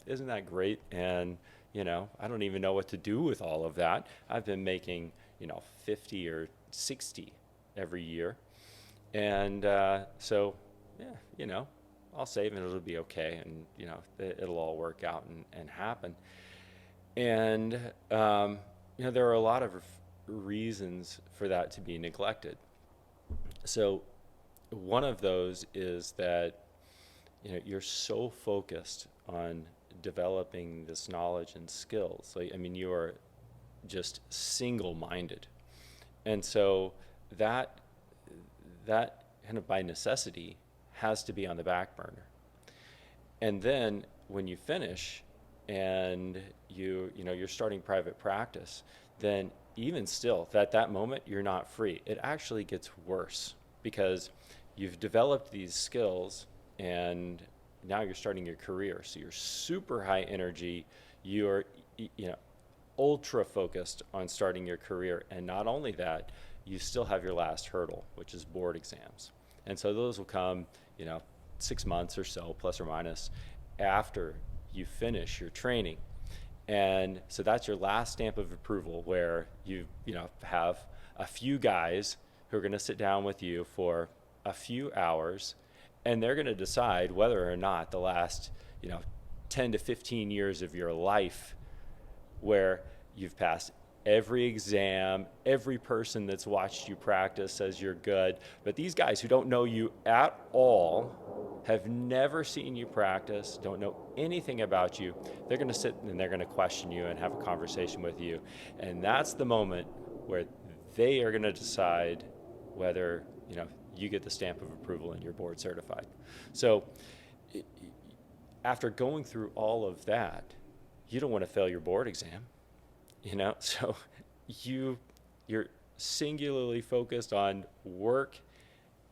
isn't that great? And I don't even know what to do with all of that. I've been making 50 or 60 every year, and so yeah, I'll save and it'll be okay, and it'll all work out and happen. And there are a lot of reasons for that to be neglected. So one of those is that you're so focused on developing this knowledge and skills. You are just single-minded, and so that kind of by necessity has to be on the back burner. And then when you finish and you're starting private practice, then even still, at that moment, you're not free. It actually gets worse because you've developed these skills and now you're starting your career. So you're super high energy. You're ultra focused on starting your career. And not only that, you still have your last hurdle, which is board exams. And so those will come, 6 months or so, plus or minus, after you finish your training. And so that's your last stamp of approval, where you have a few guys who are going to sit down with you for a few hours, and they're going to decide whether or not the last 10 to 15 years of your life, where you've passed every exam, every person that's watched you practice says you're good, but these guys who don't know you at all, have never seen you practice, don't know anything about you, they're going to sit and they're going to question you and have a conversation with you. And that's the moment where they are going to decide whether you get the stamp of approval and you're board certified. So after going through all of that, you don't want to fail your board exam, so you're singularly focused on work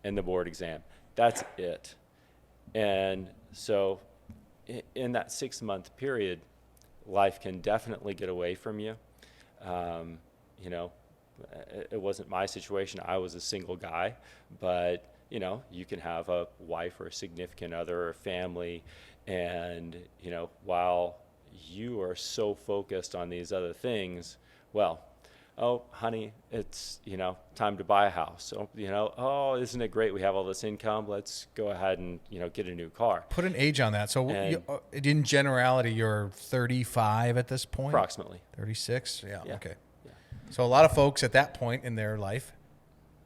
and the board exam. That's it. And so in that 6-month period, life can definitely get away from you. It wasn't my situation. I was a single guy, but you can have a wife or a significant other or family, and while you are so focused on these other things, well, oh, honey, it's time to buy a house. So oh, isn't it great? We have all this income. Let's go ahead and get a new car. Put an age on that. So in generality, you're 35 at this point. Approximately 36. Yeah. Yeah. Okay. Yeah. So a lot of folks at that point in their life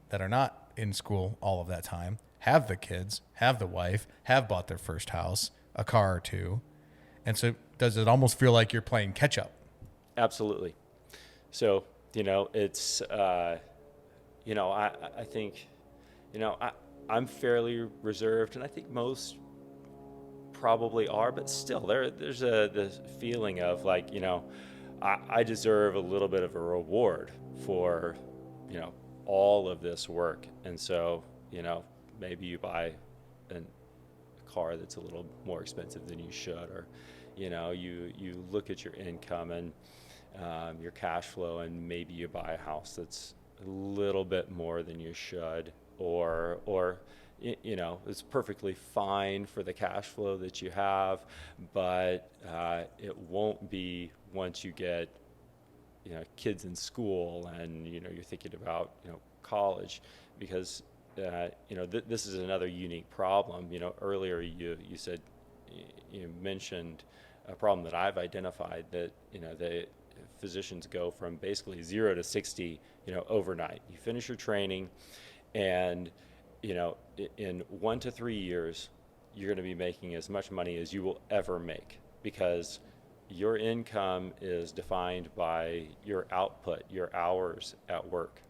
that are not in school all of that time have the kids, have the wife, have bought their first house, a car or two, and so does it almost feel like you're playing catch up? Absolutely. So it's I think I'm fairly reserved, and I think most probably are, but still there's this feeling of like I deserve a little bit of a reward for all of this work. And so maybe you buy a car that's a little more expensive than you should, or you look at your income and your cash flow, and maybe you buy a house that's a little bit more than you should, or it's perfectly fine for the cash flow that you have, but it won't be once you get kids in school, and you're thinking about college, because this is another unique problem. Earlier you said, you mentioned a problem that I've identified, that the physicians go from basically 0 to 60 overnight. You finish your training, and in 1 to 3 years you're going to be making as much money as you will ever make, because your income is defined by your output, your hours at work.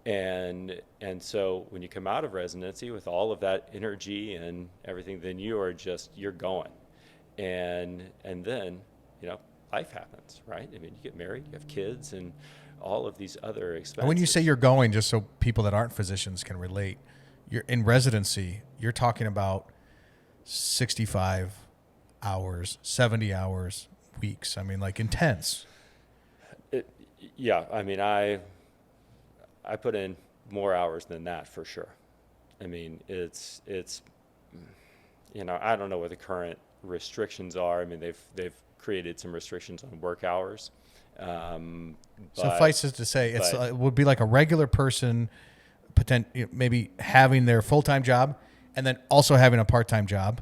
And so when you come out of residency with all of that energy and everything, then you're going. And then, life happens, right? I mean, you get married, you have kids, and all of these other expenses. And when you say you're going, just so people that aren't physicians can relate, you're in residency, you're talking about 65 hours, 70 hours, weeks. I mean, like, intense. Yeah, I mean, I put in more hours than that for sure. I mean, it's I don't know what the current restrictions are. I mean, they've created some restrictions on work hours. Suffices to say, it would be like a regular person, maybe having their full-time job and then also having a part-time job,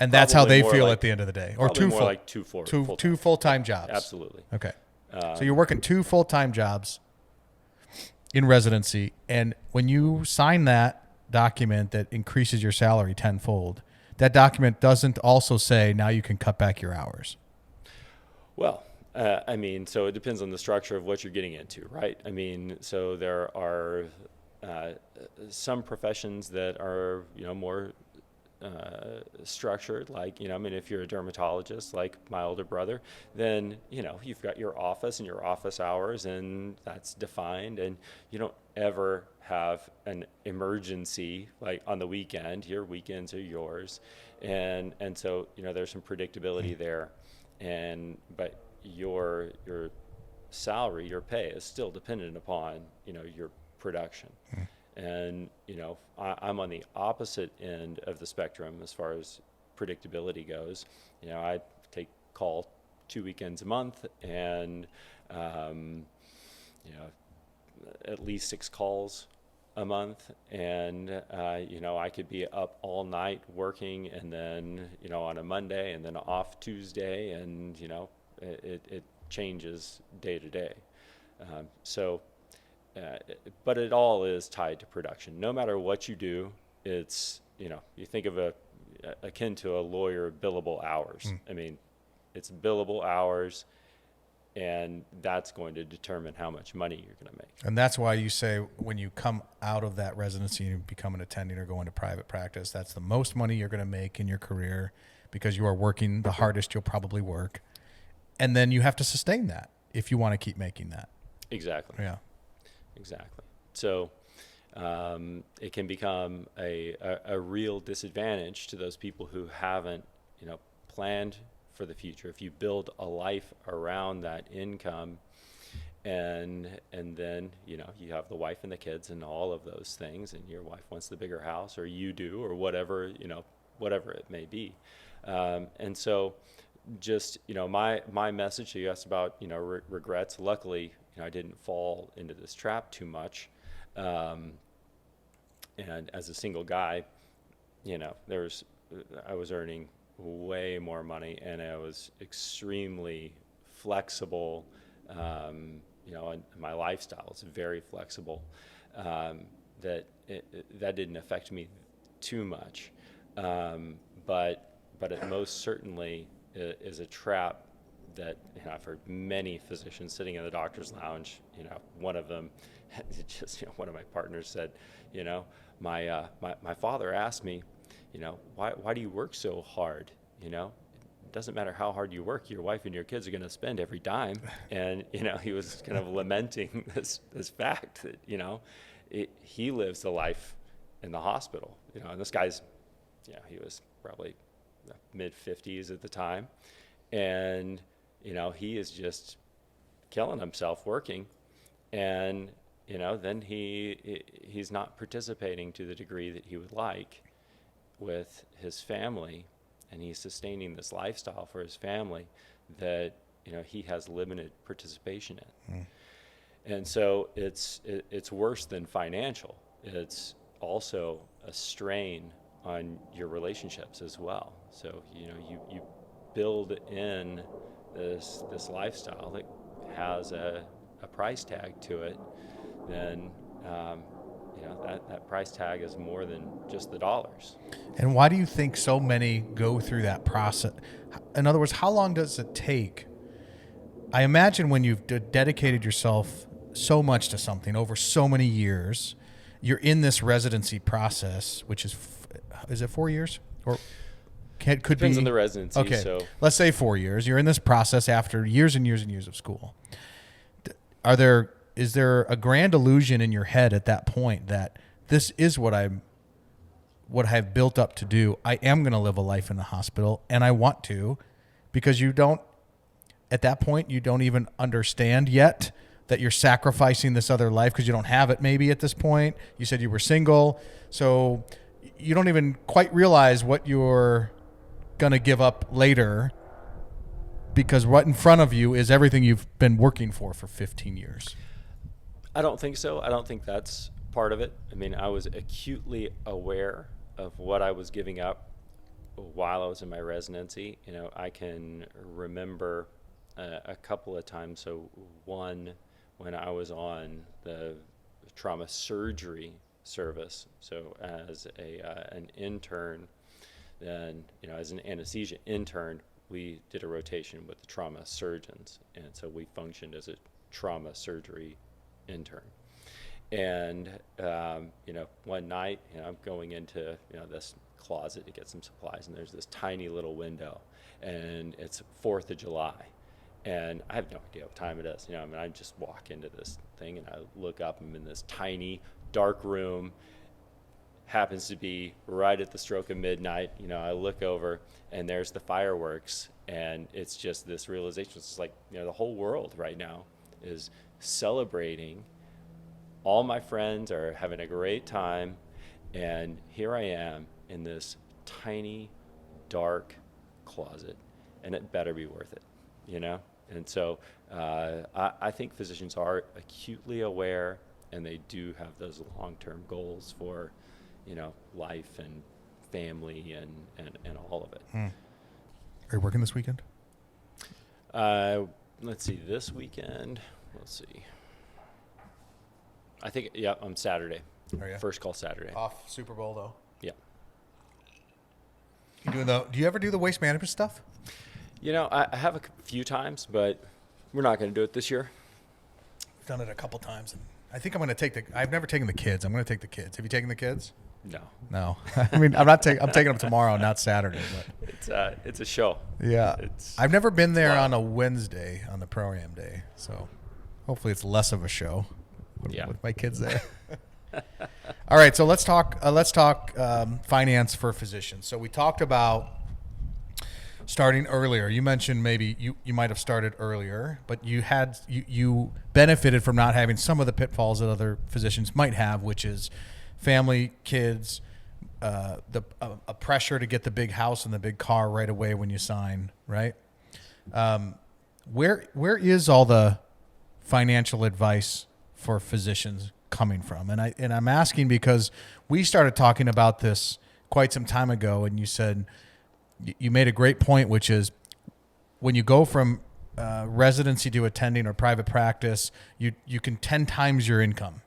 and that's how they feel at the end of the day. Or two full-time jobs. Absolutely. Okay. So you're working 2 full-time jobs in residency, and when you sign that document that increases your salary tenfold, that document doesn't also say now you can cut back your hours. Well, I mean, so it depends on the structure of what you're getting into, right? I mean, so there are some professions that are, more structured, like, I mean, if you're a dermatologist, like my older brother, then, you've got your office and your office hours, and that's defined, and you don't ever have an emergency, like on the weekend. Your weekends are yours. And so, there's some predictability there. But your salary, your pay is still dependent upon, your production. And, I'm on the opposite end of the spectrum as far as predictability goes. I take call 2 weekends a month, and, at least 6 calls a month. And, I could be up all night working, and then, on a Monday, and then off Tuesday, and, it changes day to day. But it all is tied to production. No matter what you do, it's, you think of akin to a lawyer billable hours. I mean, it's billable hours, and that's going to determine how much money you're going to make. And that's why you say when you come out of that residency and you become an attending or go into private practice, that's the most money you're going to make in your career, because you are working the hardest you'll probably work. And then you have to sustain that if you want to keep making that. Exactly. Yeah. Exactly. So it can become a real disadvantage to those people who haven't, planned for the future. If you build a life around that income, and then, you have the wife and the kids and all of those things, and your wife wants the bigger house, or you do, or whatever, whatever it may be. And so just, my message, so you asked about, regrets. Luckily, I didn't fall into this trap too much. And as a single guy, I was earning way more money, and I was extremely flexible. And my lifestyle is very flexible. That didn't affect me too much. But it most certainly is a trap that I've heard many physicians sitting in the doctor's lounge. One of them, one of my partners said, my father asked me, why do you work so hard? It doesn't matter how hard you work, your wife and your kids are going to spend every dime. And he was kind of lamenting this fact that he lives the life in the hospital. And this guy's, he was probably mid-50s at the time, and he is just killing himself working, and then he's not participating to the degree that he would like with his family, and he's sustaining this lifestyle for his family that he has limited participation in. And so it's worse than financial. It's also a strain on your relationships as well. So you build in this lifestyle that has a price tag to it. Then that price tag is more than just the dollars. And why do you think so many go through that process? In other words, how long does it take? I imagine when you've dedicated yourself so much to something over so many years, you're in this residency process, which is it 4 years? Or could Depends be on the residency. Okay, so let's say 4 years. You're in this process after years and years and years of school. Is there a grand illusion in your head at that point that this is what I've built up to do? I am going to live a life in the hospital, and I want to, because at that point, you don't even understand yet that you're sacrificing this other life because you don't have it maybe at this point. You said you were single, so you don't even quite realize what you're going to give up later, because right in front of you is everything you've been working for 15 years. I don't think so. I don't think that's part of it. I mean, I was acutely aware of what I was giving up while I was in my residency. I can remember a couple of times. So one, when I was on the trauma surgery service, so as an intern, then as an anesthesia intern, we did a rotation with the trauma surgeons, and so we functioned as a trauma surgery intern. And one night, I'm going into this closet to get some supplies, and there's this tiny little window, and it's 4th of July, and I have no idea what time it is. I just walk into this thing, and I look up. I'm in this tiny dark room. Happens to be right at the stroke of midnight. I look over, and there's the fireworks, and it's just this realization. It's like the whole world right now is celebrating. All my friends are having a great time, and here I am in this tiny, dark closet, and it better be worth it, And so I think physicians are acutely aware, and they do have those long-term goals for, life and family and all of it. Are you working this weekend? Let's see, this weekend, I think, on Saturday. Are you? First call Saturday. Off Super Bowl, though? Yeah. Do you ever do the waste management stuff? I have a few times, but we're not going to do it this year. I've done it a couple times, and I think I'm going to I've never taken the kids. I'm going to take the kids. Have you taken the kids? No. I mean, I'm taking them tomorrow, not Saturday. But it's a show. Yeah. I've never been there on a Wednesday on the program day, so hopefully it's less of a show with my kids there. All right, so let's talk finance for physicians. So we talked about starting earlier. You mentioned maybe you might have started earlier, but you benefited from not having some of the pitfalls that other physicians might have, which is family, kids, a pressure to get the big house and the big car right away when you sign, right? Where is all the financial advice for physicians coming from? And I'm asking because we started talking about this quite some time ago, and you said you made a great point, which is when you go from residency to attending or private practice, you can 10 times your income.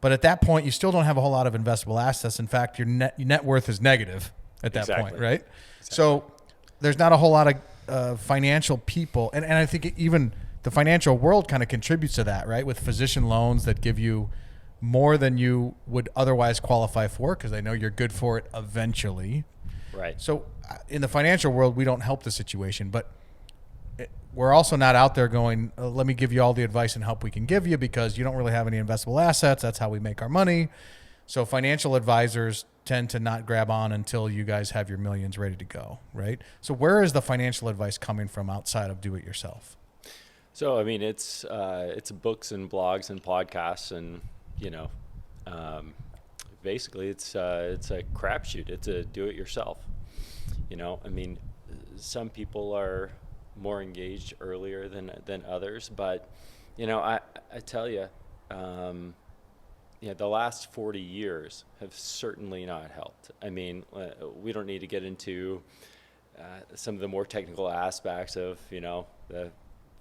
But at that point, you still don't have a whole lot of investable assets. In fact, your net worth is negative at that point, right? Exactly. So there's not a whole lot of financial people. And I think even the financial world kind of contributes to that, right? With physician loans that give you more than you would otherwise qualify for because they know you're good for it eventually. Right. So in the financial world, we don't help the situation. But we're also not out there going, let me give you all the advice and help we can give you because you don't really have any investable assets. That's how we make our money. So financial advisors tend to not grab on until you guys have your millions ready to go, right? So where is the financial advice coming from outside of do-it-yourself? So, I mean, it's books and blogs and podcasts and, basically it's a crapshoot. It's a do-it-yourself. I mean, some people are more engaged earlier than others. But, I tell you, the last 40 years have certainly not helped. I mean, we don't need to get into some of the more technical aspects of, the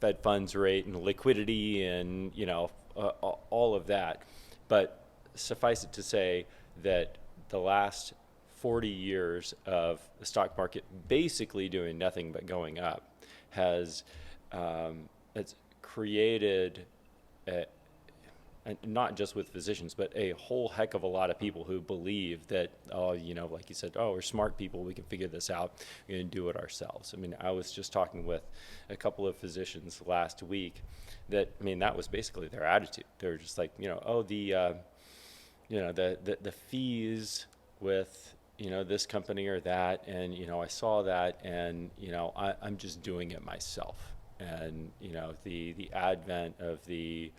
Fed funds rate and liquidity and, all of that. But suffice it to say that the last 40 years of the stock market basically doing nothing but going up has it's created and not just with physicians, but a whole heck of a lot of people who believe that, like you said, we're smart people, we can figure this out, we're going to do it ourselves. I mean, I was just talking with a couple of physicians last week that was basically their attitude. They were just like, the fees with, this company or that, and, I saw that, and, I'm just doing it myself. And, the advent of the,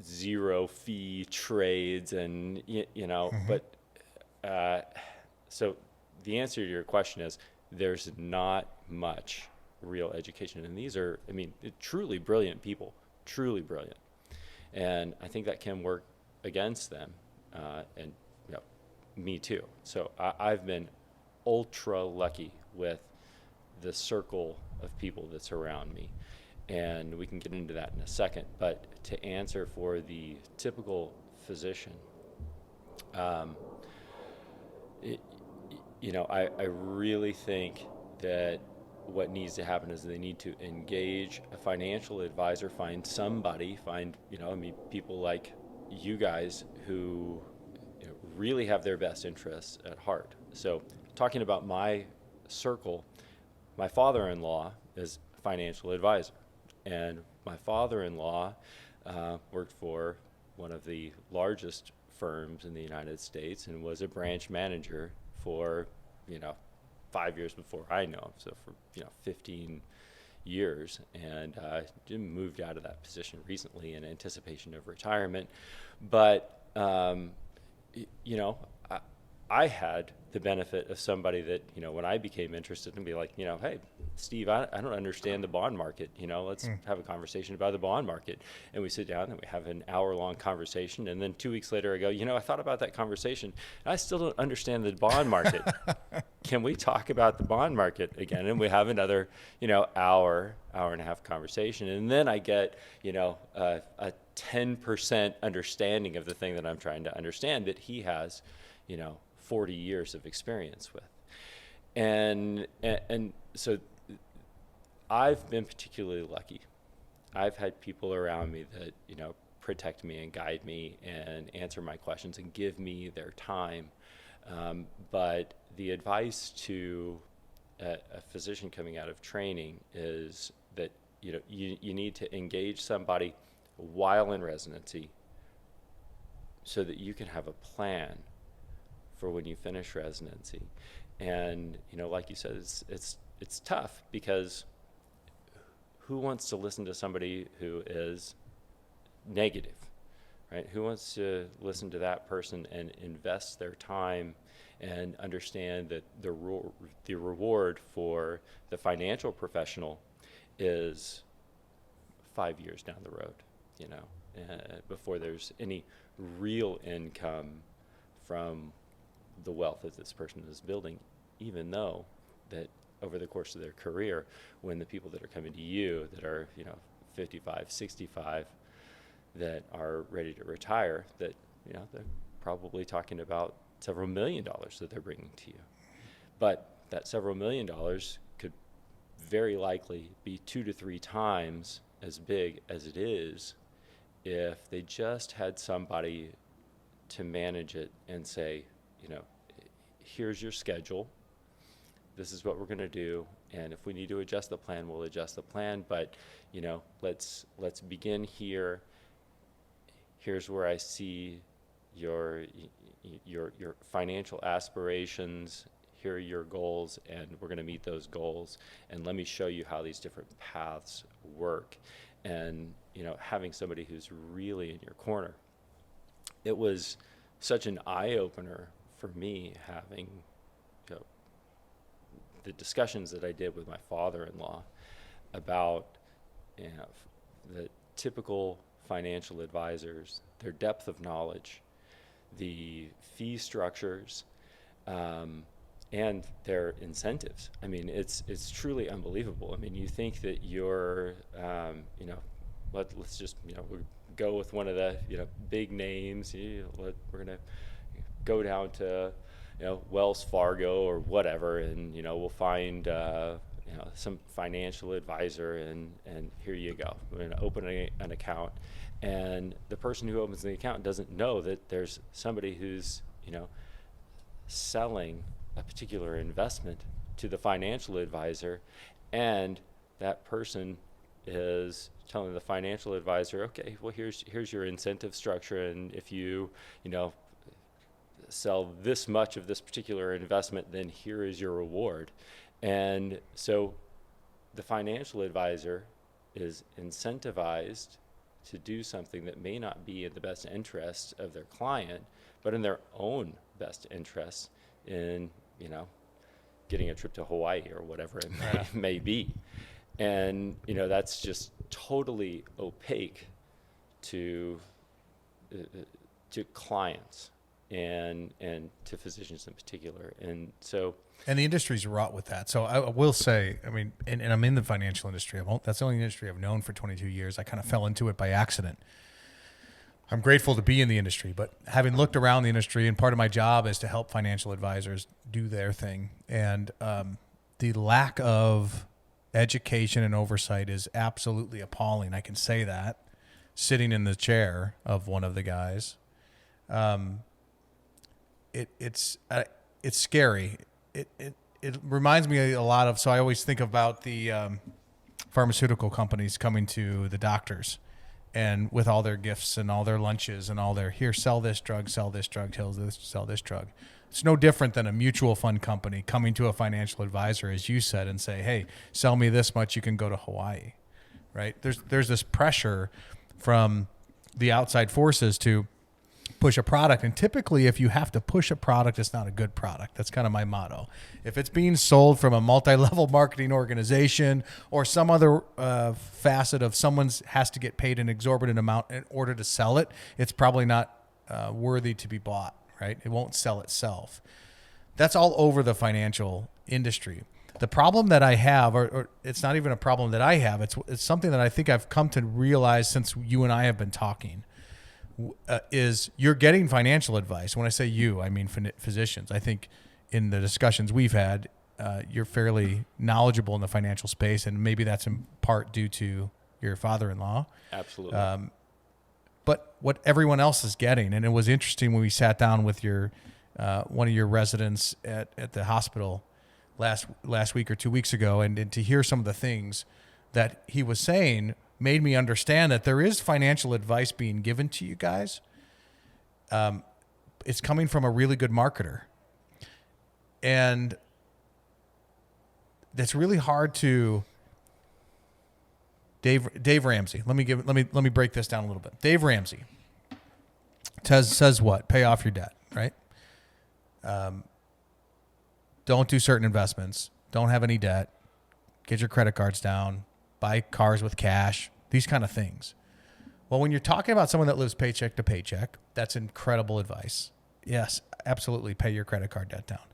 zero fee trades and, but so the answer to your question is there's not much real education. And these are, truly brilliant people, truly brilliant. And I think that can work against them. And me too. So I've been ultra lucky with the circle of people that's around me. And we can get into that in a second. But to answer for the typical physician, I really think that what needs to happen is they need to engage a financial advisor, find people like you guys who really have their best interests at heart. So talking about my circle, my father-in-law is a financial advisor. And my father-in-law worked for one of the largest firms in the United States and was a branch manager for, 5 years before I know him. So for, 15 years. And moved out of that position recently in anticipation of retirement. But, I had the benefit of somebody that, when I became interested and be like, hey, Steve, I don't understand the bond market. Let's have a conversation about the bond market. And we sit down and we have an hour-long conversation. And then 2 weeks later, I go, I thought about that conversation. And I still don't understand the bond market. Can we talk about the bond market again? And we have another, hour and a half conversation. And then I get, a 10% understanding of the thing that I'm trying to understand that he has, 40 years of experience with. And so I've been particularly lucky. I've had people around me that, protect me and guide me and answer my questions and give me their time. But the advice to a physician coming out of training is that, you need to engage somebody while in residency so that you can have a plan for when you finish residency. And, like you said, it's tough because who wants to listen to somebody who is negative, right? Who wants to listen to that person and invest their time and understand that the reward for the financial professional is 5 years down the road, before there's any real income from the wealth that this person is building, even though that over the course of their career, when the people that are coming to you that are, 55, 65, that are ready to retire, that, they're probably talking about several $1 million that they're bringing to you. But that several $1 million could very likely be 2 to 3 times as big as it is if they just had somebody to manage it and say, here's your schedule. This is what we're going to do. And if we need to adjust the plan, we'll adjust the plan. But, let's begin here. Here's where I see your financial aspirations. Here are your goals, and we're going to meet those goals. And let me show you how these different paths work. And, having somebody who's really in your corner. It was such an eye-opener for me having the discussions that I did with my father-in-law about, the typical financial advisors, their depth of knowledge, the fee structures, and their incentives. I mean, it's truly unbelievable. I mean, you think that you're, let's just, we go with one of the, big names. We're gonna go down to, Wells Fargo or whatever, and we'll find some financial advisor, and here you go. We're going to open an account, and the person who opens the account doesn't know that there's somebody who's selling a particular investment to the financial advisor, and that person is telling the financial advisor, okay, well, here's your incentive structure, and if you sell this much of this particular investment, then here is your reward. And so the financial advisor is incentivized to do something that may not be in the best interest of their client, but in their own best interest in, getting a trip to Hawaii or whatever it may be. And, that's just totally opaque to clients and to physicians in particular. And so, and the industry's wrought with that. So I will say, I mean, and I'm in the financial industry. That's the only industry I've known for 22 years. I kind of fell into it by accident. I'm grateful to be in the industry, but having looked around the industry, and part of my job is to help financial advisors do their thing. And the lack of education and oversight is absolutely appalling. I can say that sitting in the chair of one of the guys. It's scary. It reminds me a lot of, so I always think about the pharmaceutical companies coming to the doctors and with all their gifts and all their lunches and all their, here, sell this drug, sell this drug, sell this drug. It's no different than a mutual fund company coming to a financial advisor, as you said, and say, hey, sell me this much, you can go to Hawaii, right? There's this pressure from the outside forces to push a product. And typically, if you have to push a product, it's not a good product. That's kind of my motto. If it's being sold from a multi-level marketing organization or some other facet of someone's has to get paid an exorbitant amount in order to sell it, it's probably not worthy to be bought, right? It won't sell itself. That's all over the financial industry. The problem that I have, or it's not even a problem that I have, it's something that I think I've come to realize since you and I have been talking, is you're getting financial advice. When I say you, I mean physicians. I think in the discussions we've had, you're fairly knowledgeable in the financial space, and maybe that's in part due to your father-in-law. Absolutely. But what everyone else is getting, and it was interesting when we sat down with your one of your residents at the hospital last week or 2 weeks ago, and to hear some of the things that he was saying made me understand that there is financial advice being given to you guys. It's coming from a really good marketer. And that's really hard to Dave Ramsey. Let me break this down a little bit. Dave Ramsey says what? Pay off your debt, right? Don't do certain investments. Don't have any debt. Get your credit cards down. Buy cars with cash, these kind of things. Well, when you're talking about someone that lives paycheck to paycheck, that's incredible advice. Yes, absolutely, pay your credit card debt down.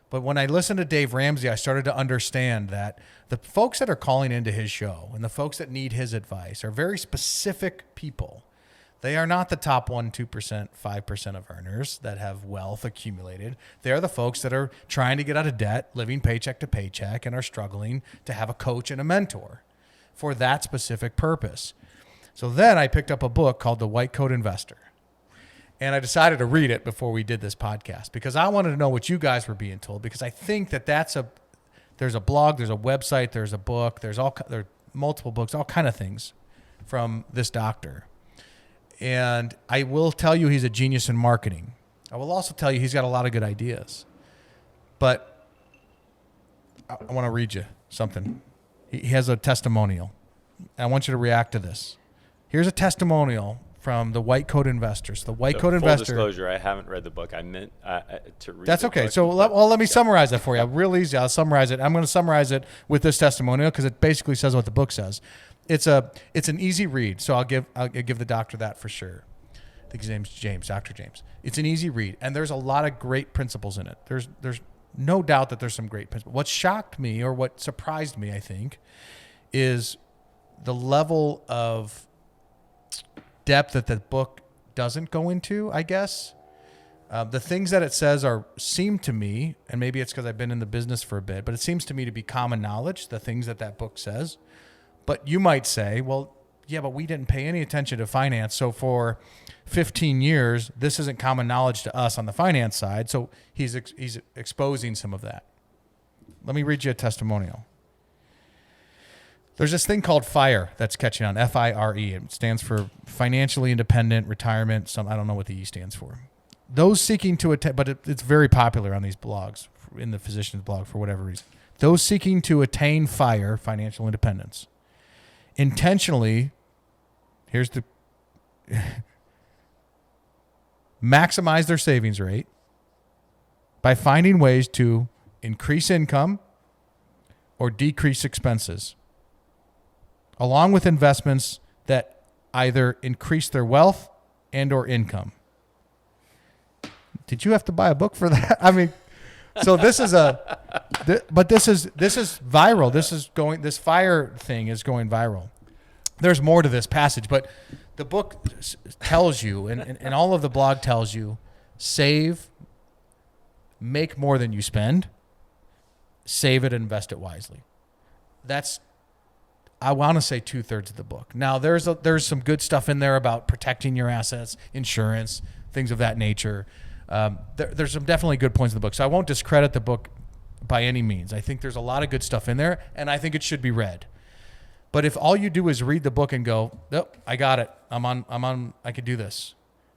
But when I listened to Dave Ramsey, I started to understand that the folks that are calling into his show and the folks that need his advice are very specific people. They are not the top 1%, 2%, 5% of earners that have wealth accumulated. They are the folks that are trying to get out of debt, living paycheck to paycheck, and are struggling to have a coach and a mentor for that specific purpose. So then I picked up a book called The White Coat Investor. And I decided to read it before we did this podcast because I wanted to know what you guys were being told, because I think that there's a blog, there's a website, there's a book, there are multiple books, all kind of things from this doctor. And I will tell you he's a genius in marketing. I will also tell you he's got a lot of good ideas. But I want to read you something. He has a testimonial. I want you to react to this. Here's a testimonial from the White Coat Investors. The White So Coat full Investor. disclosure, I haven't read the book. I meant to read. That's the okay. book, So but- let me summarize that for you. Real easy. I'll summarize it. I'm going to summarize it with this testimonial because it basically says what the book says. It's an easy read. So I'll give the doctor that for sure. I think his name's James, Dr. James. It's an easy read, and there's a lot of great principles in it. There's no doubt that there's some great principles. What shocked me, or what surprised me, I think, is the level of depth that the book doesn't go into, I guess. The things that it says seem to me, and maybe it's because I've been in the business for a bit, but it seems to me to be common knowledge, the things that book says. But you might say, well, yeah, but we didn't pay any attention to finance. So for 15 years, this isn't common knowledge to us on the finance side. So he's exposing some of that. Let me read you a testimonial. There's this thing called FIRE that's catching on, FIRE. It stands for Financially Independent Retirement. I don't know what the E stands for. Those seeking to attain, but it's very popular on these blogs, in the physician's blog for whatever reason. Those seeking to attain FIRE, financial independence, intentionally, here's the, maximize their savings rate by finding ways to increase income or decrease expenses, along with investments that either increase their wealth and or income. Did you have to buy a book for that? I mean, so this is this is viral. This FIRE thing is going viral. There's more to this passage, but the book tells you, and all of the blog tells you, save, make more than you spend, save it, and invest it wisely. That's, I want to say, 2/3 of the book. Now, there's some good stuff in there about protecting your assets, insurance, things of that nature. There's some definitely good points in the book. So I won't discredit the book by any means. I think there's a lot of good stuff in there, and I think it should be read. But if all you do is read the book and go, "Nope, I got it. I could do this,"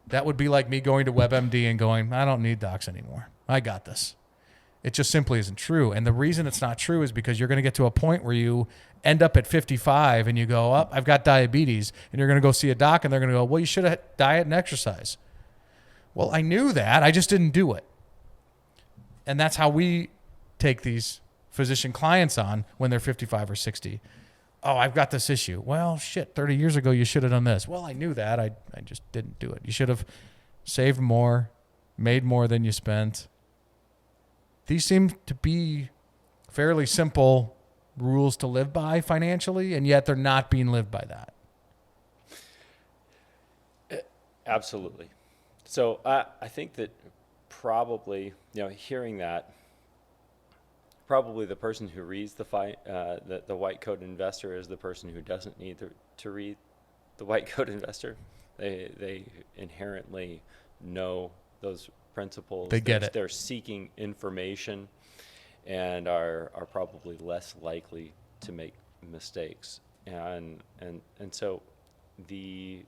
that would be like me going to WebMD and going, "I don't need docs anymore. I got this." It just simply isn't true. And the reason it's not true is because you're going to get to a point where you end up at 55 and you go, "Oh, I've got diabetes," and you're going to go see a doc and they're going to go, "Well, you should have diet and exercise." Well, I knew that. I just didn't do it. And that's how we take these physician clients on when they're 55 or 60. "Oh, I've got this issue." "Well, shit, 30 years ago, you should have done this." "Well, I knew that. I just didn't do it." You should have saved more, made more than you spent. These seem to be fairly simple rules to live by financially, and yet they're not being lived by that. Absolutely. So I think that probably, hearing that, probably the person who reads the White Coat Investor is the person who doesn't need to read the White Coat Investor. They inherently know those principles. They get it. They're seeking information and are probably less likely to make mistakes. And so the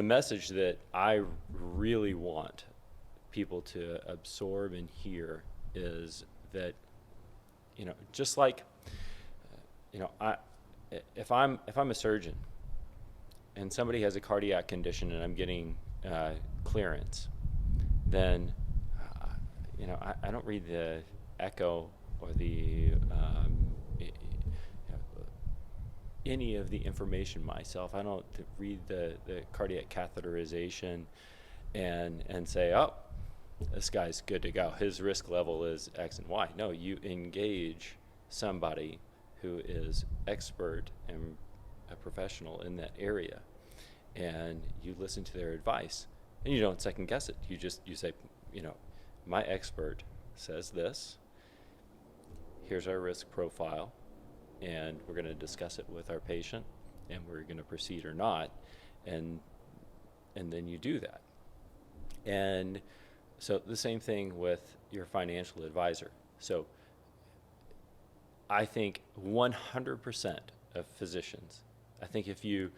message that I really want people to absorb and hear is that, just like, if I'm a surgeon and somebody has a cardiac condition and I'm getting clearance, then, I don't read the echo or the any of the information myself. I don't read the cardiac catheterization and say, "Oh, this guy's good to go. His risk level is X and Y." No, you engage somebody who is expert and a professional in that area, and you listen to their advice, and you don't second guess it. You say, "My expert says this. Here's our risk profile, and we're going to discuss it with our patient, and we're going to proceed or not," and then you do that. And so the same thing with your financial advisor. So I think 100% of physicians, I think if you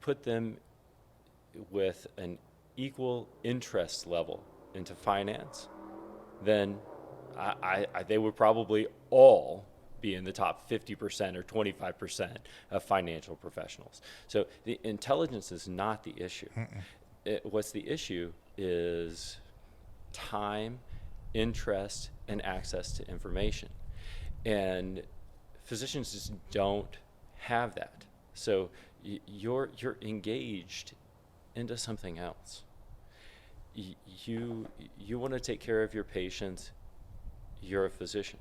put them with an equal interest level into finance, then they would probably all be in the top 50% or 25% of financial professionals. So the intelligence is not the issue. What's the issue is time, interest, and access to information. And physicians just don't have that. So you're engaged into something else. You want to take care of your patient. You're a physician.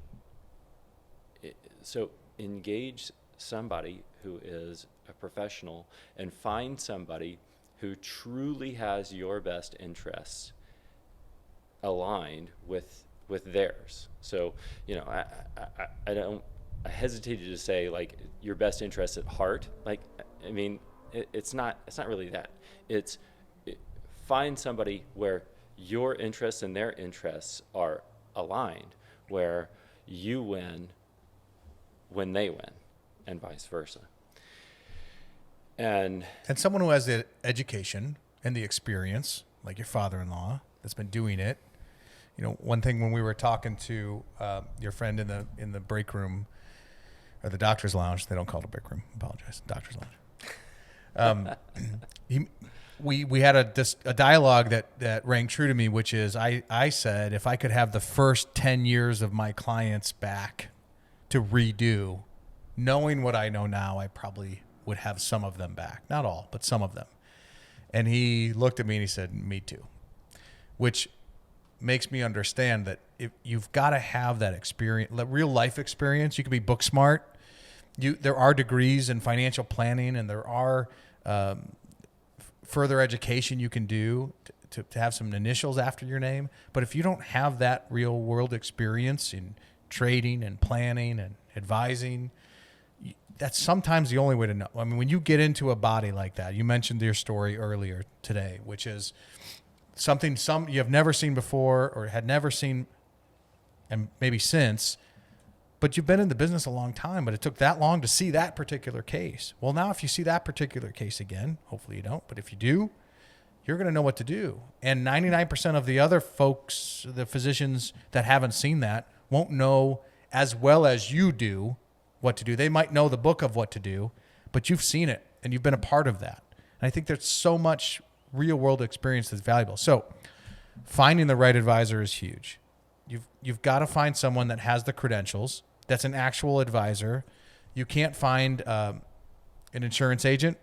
So engage somebody who is a professional and find somebody who truly has your best interests aligned with theirs. So, I hesitated to say like your best interests at heart. Like, I mean, it's not really that. Find somebody where your interests and their interests are aligned, where you win when they win, and vice versa. And someone who has the education and the experience, like your father-in-law, that's been doing it. One thing when we were talking to your friend in the break room, or the doctor's lounge, they don't call it a break room. Apologize, doctor's lounge. We had a dialogue that rang true to me, which is I said if I could have the first 10 years of my clients back to redo, knowing what I know now, I probably would have some of them back. Not all, but some of them. And he looked at me and he said, me too. Which makes me understand that if you've got to have that experience, real life experience. You can be book smart. There are degrees in financial planning, and there are further education you can do to have some initials after your name. But if you don't have that real world experience in trading and planning and advising, that's sometimes the only way to know. I mean, when you get into a body like that, you mentioned your story earlier today, which is something you have never seen before or had never seen, and maybe since, but you've been in the business a long time, but it took that long to see that particular case. Well, now if you see that particular case again, hopefully you don't, but if you do, you're going to know what to do. And 99% of the other folks, the physicians that haven't seen that, won't know as well as you do what to do. They might know the book of what to do, but you've seen it and you've been a part of that. And I think there's so much real world experience that's valuable. So finding the right advisor is huge. You've got to find someone that has the credentials, that's an actual advisor. You can't find an insurance agent.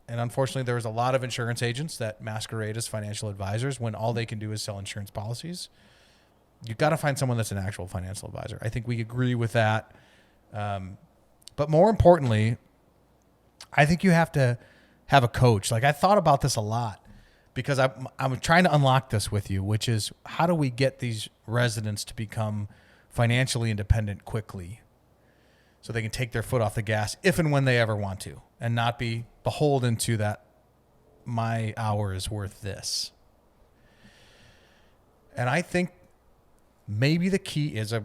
And unfortunately, there's a lot of insurance agents that masquerade as financial advisors when all they can do is sell insurance policies. You've got to find someone that's an actual financial advisor. I think we agree with that. But more importantly, I think you have to have a coach. Like, I thought about this a lot because I'm trying to unlock this with you, which is how do we get these residents to become financially independent quickly so they can take their foot off the gas if and when they ever want to and not be beholden to that my hour is worth this. And I think maybe the key is a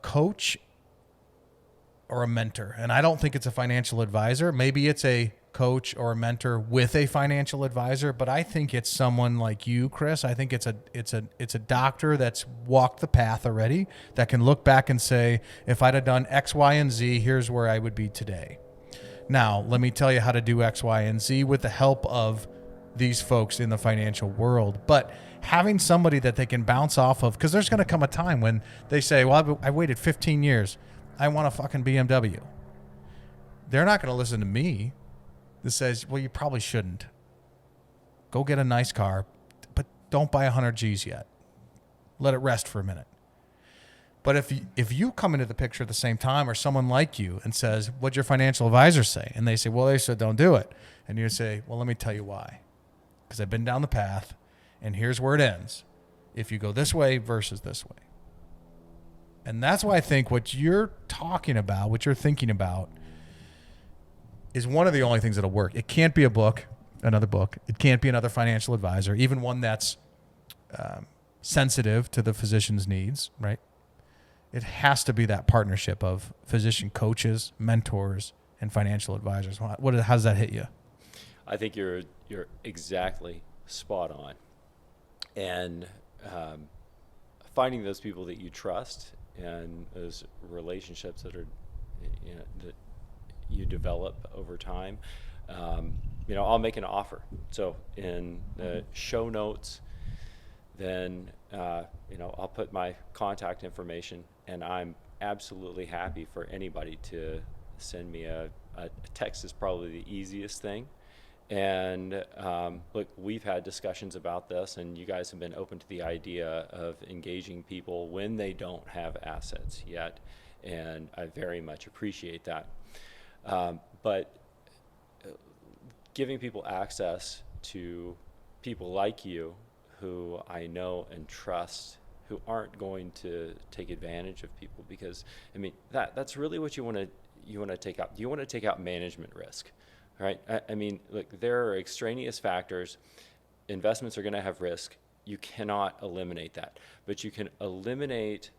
coach or a mentor. And I don't think it's a financial advisor. Maybe it's a coach or a mentor with a financial advisor, but I think it's someone like you, Chris. I think it's a doctor that's walked the path already that can look back and say, if I'd have done X, Y, and Z, here's where I would be today. Now, let me tell you how to do X, Y, and Z with the help of these folks in the financial world. But having somebody that they can bounce off of, because there's going to come a time when they say, well, I waited 15 years. I want a fucking BMW. They're not going to listen to me. This says, well, you probably shouldn't. Go get a nice car, but don't buy 100 G's yet. Let it rest for a minute. But if you come into the picture at the same time, or someone like you and says, what'd your financial advisor say? And they say, well, they said don't do it. And you say, well, let me tell you why. Because I've been down the path, and here's where it ends. If you go this way versus this way. And that's why I think what you're talking about, what you're thinking about, is one of the only things that'll work. It can't be a book, another book. It can't be another financial advisor, even one that's sensitive to the physician's needs, right? It has to be that partnership of physician coaches, mentors, and financial advisors. How does that hit you? I think you're exactly spot on. And finding those people that you trust and those relationships that are that you develop over time. I'll make an offer. So in the show notes, then I'll put my contact information, and I'm absolutely happy for anybody to send me a text. Is probably the easiest thing. And look, we've had discussions about this, and you guys have been open to the idea of engaging people when they don't have assets yet, and I very much appreciate that. But giving people access to people like you who I know and trust, who aren't going to take advantage of people, because I mean that's really what you want to take out. You want to take out management risk. Right? I mean, look, there are extraneous factors. Investments are going to have risk. You cannot eliminate that, but you can eliminate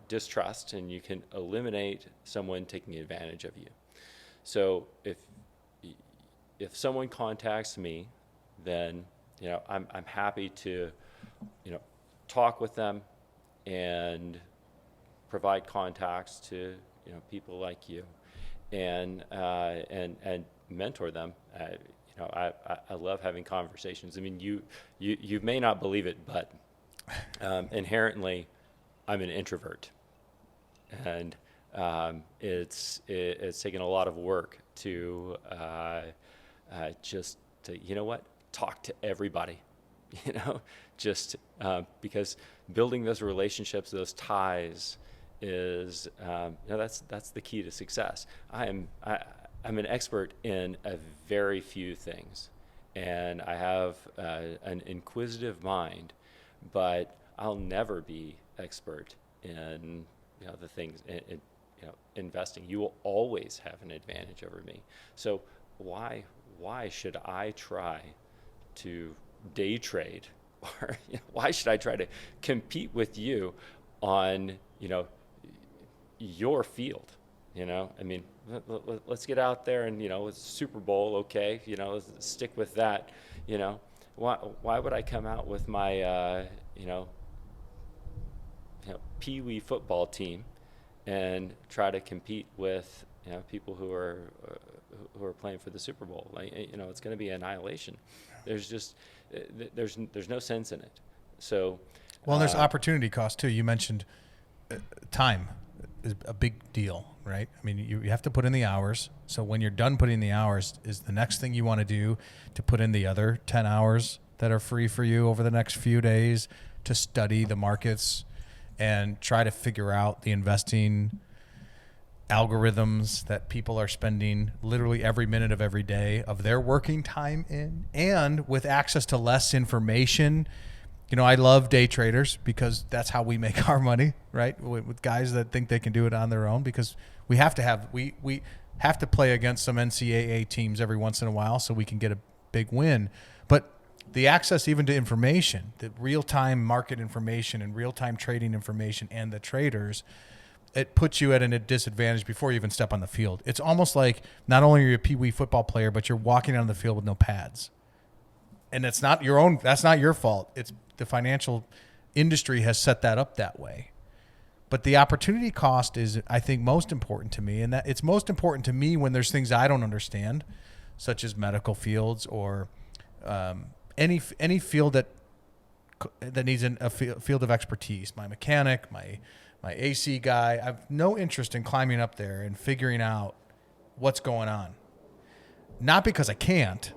distrust, and you can eliminate someone taking advantage of you. So if someone contacts me, then I'm happy to talk with them and provide contacts to people like you. And mentor them. I love having conversations. I mean, you may not believe it, but inherently, I'm an introvert, and it's taken a lot of work to just to talk to everybody, just because building those relationships, those ties, is that's the key to success. I'm an expert in a very few things, and I have an inquisitive mind, but I'll never be expert in the things in investing. You will always have an advantage over me. So why should I try to day trade, or why should I try to compete with you on your field? I mean, let's get out there and it's Super Bowl, okay, let's stick with that. Why would I come out with my pee-wee football team and try to compete with people who are playing for the Super Bowl? It's going to be annihilation. There's no sense in it. So there's opportunity cost too. You mentioned time is a big deal, right? I mean, you have to put in the hours. So when you're done putting the hours, is the next thing you want to do to put in the other 10 hours that are free for you over the next few days to study the markets and try to figure out the investing algorithms that people are spending literally every minute of every day of their working time in, and with access to less information. I love day traders because that's how we make our money, right? With guys that think they can do it on their own, because we have to play against some NCAA teams every once in a while so we can get a big win. But the access even to information, the real-time market information and real-time trading information, and the traders, it puts you at a disadvantage before you even step on the field. It's almost like not only are you a pee-wee football player, but you're walking on the field with no pads. And that's not your fault. It's the financial industry has set that up that way. But the opportunity cost is, I think, most important to me. And that it's most important to me when there's things I don't understand, such as medical fields or any field that needs a field of expertise. My mechanic, my AC guy. I have no interest in climbing up there and figuring out what's going on. Not because I can't,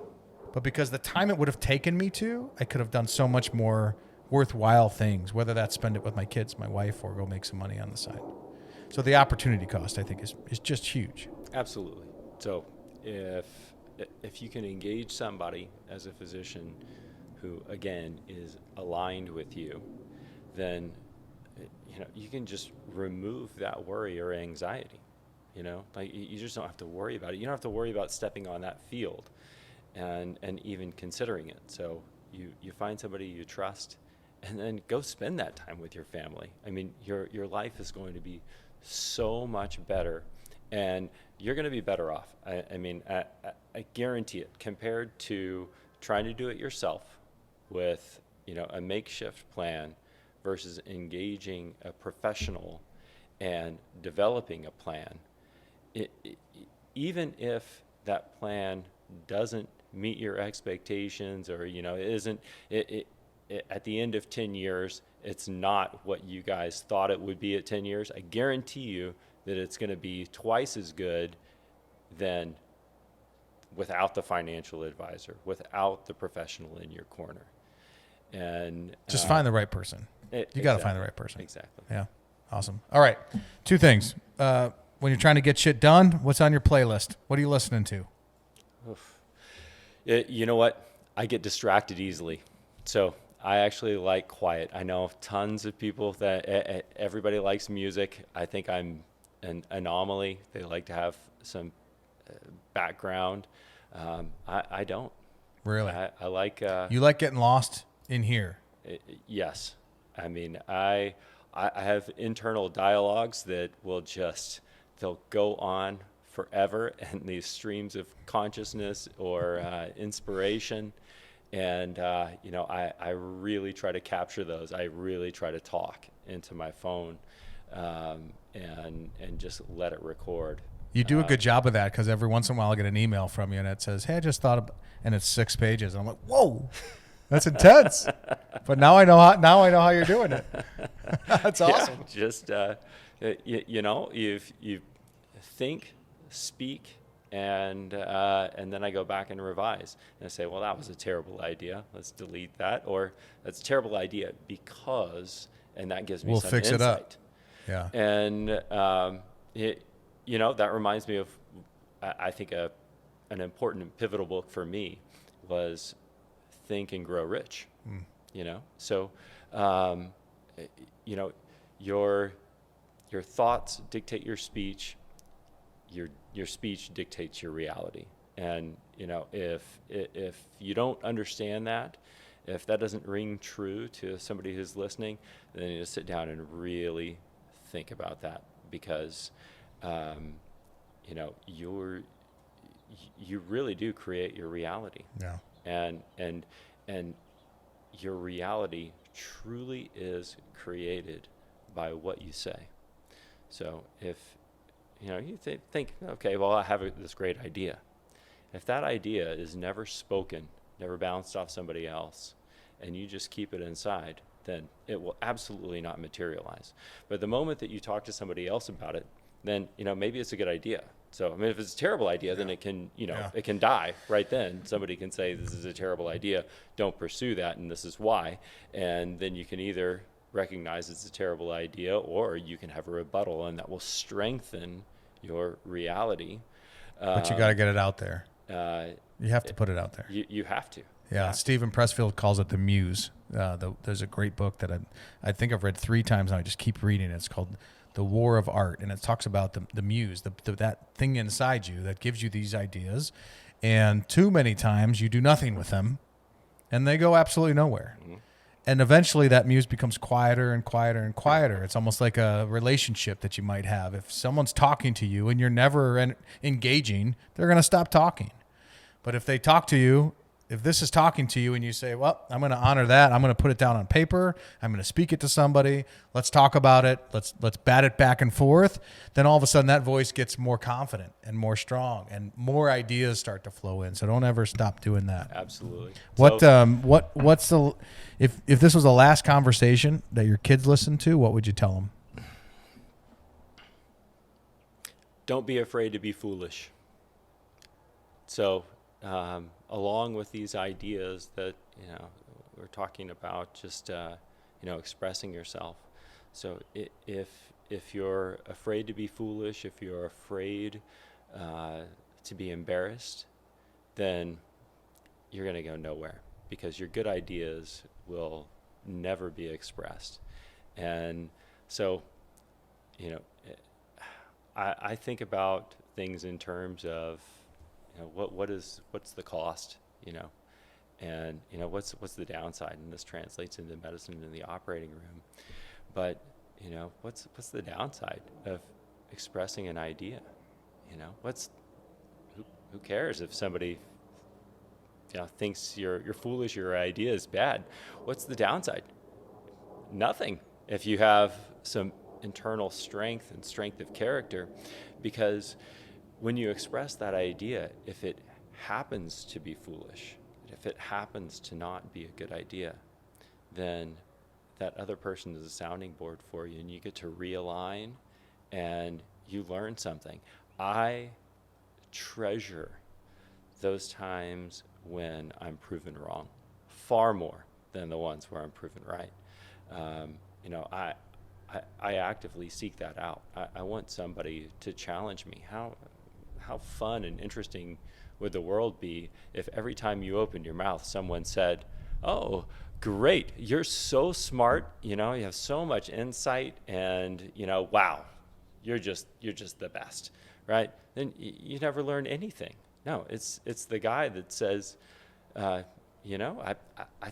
but because the time it would have taken me to, I could have done so much more worthwhile things, whether that's spend it with my kids, my wife, or go make some money on the side. So the opportunity cost, I think, is just huge. Absolutely. So if you can engage somebody as a physician who, again, is aligned with you, then you can just remove that worry or anxiety. Like you just don't have to worry about it. You don't have to worry about stepping on that field and even considering it. So you find somebody you trust, and then go spend that time with your family. I mean, your life is going to be so much better, and you're going to be better off. I guarantee it, compared to trying to do it yourself with a makeshift plan versus engaging a professional and developing a plan, even if that plan doesn't meet your expectations, or isn't at the end of 10 years, it's not what you guys thought it would be at 10 years, I guarantee you that it's going to be twice as good than without the financial advisor, without the professional in your corner. And just find the right person. You got to find the right person. Exactly. Yeah. Awesome. All right. 2 things. When you're trying to get shit done, what's on your playlist? What are you listening to? Oof. You know what? I get distracted easily. So I actually like quiet. I know tons of people that everybody likes music. I think I'm an anomaly. They like to have some background. I don't. Really? I like. You like getting lost in here? Yes. I mean, I have internal dialogues that they'll go on forever, and these streams of consciousness or inspiration. And, I really try to capture those. I really try to talk into my phone and just let it record. You do a good job of that, because every once in a while I get an email from you and it says, "Hey, I just thought of," and it's 6 pages. And I'm like, "Whoa, that's intense." But now I know how you're doing it. That's awesome. Yeah, just you think, speak, and then I go back and revise, and I say, well, that was a terrible idea. Let's delete that, or that's a terrible idea because, and that gives me we'll some fix insight. it up. Yeah. And that reminds me of, I think an important and pivotal book for me was Think and Grow Rich. So your thoughts dictate your speech. Your speech dictates your reality. And if you don't understand that, if that doesn't ring true to somebody who's listening, then you just sit down and really think about that, because you really do create your reality. Yeah. And your reality truly is created by what you say. So if you think, okay, well, I have this great idea. If that idea is never spoken, never bounced off somebody else, and you just keep it inside, then it will absolutely not materialize. But the moment that you talk to somebody else about it, then maybe it's a good idea. So I mean, if it's a terrible idea, then it can it can die right then. Somebody can say, this is a terrible idea, don't pursue that, and this is why. And then you can either recognize it's a terrible idea, or you can have a rebuttal, and that will strengthen your reality. But you got to get it out there. You have to put it out there. You have to. Yeah. Stephen Pressfield calls it the muse. There's a great book that I think I've read 3 times and I just keep reading it. It's called The War of Art, and it talks about the muse, that thing inside you that gives you these ideas, and too many times you do nothing with them, and they go absolutely nowhere. Mm-hmm. And eventually that muse becomes quieter and quieter and quieter. It's almost like a relationship that you might have. If someone's talking to you and you're never engaging, they're going to stop talking. But if they talk to you, if this is talking to you and you say, well, I'm going to honor that, I'm going to put it down on paper, I'm going to speak it to somebody, let's talk about it, let's bat it back and forth, then all of a sudden that voice gets more confident and more strong, and more ideas start to flow in. So don't ever stop doing that. Absolutely. What's the, if this was the last conversation that your kids listened to, what would you tell them? Don't be afraid to be foolish. So, along with these ideas that we're talking about, just expressing yourself. So if you're afraid to be foolish, if you're afraid to be embarrassed, then you're going to go nowhere, because your good ideas will never be expressed. And so I think about things in terms of what's the cost, and what's the downside, and this translates into medicine in the operating room. But what's the downside of expressing an idea? Who cares if somebody thinks you're foolish, your idea is bad? What's the downside? Nothing. If you have some internal strength and strength of character, because when you express that idea, if it happens to be foolish, if it happens to not be a good idea, then that other person is a sounding board for you, and you get to realign and you learn something. I treasure those times when I'm proven wrong far more than the ones where I'm proven right. I actively seek that out. I want somebody to challenge me. How fun and interesting would the world be if every time you opened your mouth, someone said, "Oh, great, you're so smart, you have so much insight, and wow, you're just the best," right? Then you never learn anything. No, it's the guy that says, I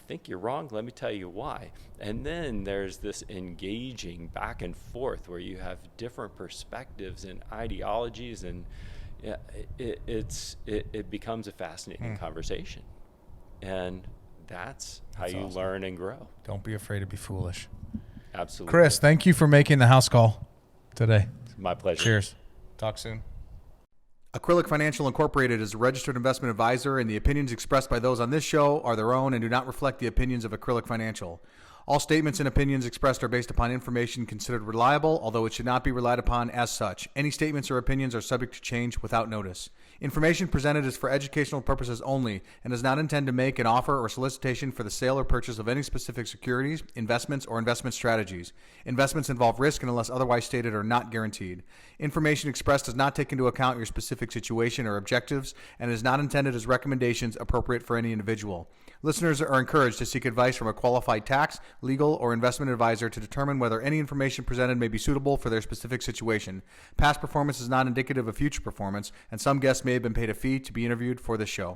think you're wrong. Let me tell you why. And then there's this engaging back and forth where you have different perspectives and ideologies, and it becomes a fascinating conversation. And that's how you awesome. learn and grow. Don't be afraid to be foolish. Absolutely. Chris, thank you for making the house call today. It's my pleasure. Cheers. Talk soon. Acrylic Financial Incorporated is a registered investment advisor, and the opinions expressed by those on this show are their own and do not reflect the opinions of Acrylic Financial. All statements and opinions expressed are based upon information considered reliable, although it should not be relied upon as such. Any statements or opinions are subject to change without notice. Information presented is for educational purposes only and does not intend to make an offer or solicitation for the sale or purchase of any specific securities, investments, or investment strategies. Investments involve risk and, unless otherwise stated, are not guaranteed. Information expressed does not take into account your specific situation or objectives and is not intended as recommendations appropriate for any individual. Listeners are encouraged to seek advice from a qualified tax, legal, or investment advisor to determine whether any information presented may be suitable for their specific situation. Past performance is not indicative of future performance, and some guests may have been paid a fee to be interviewed for this show.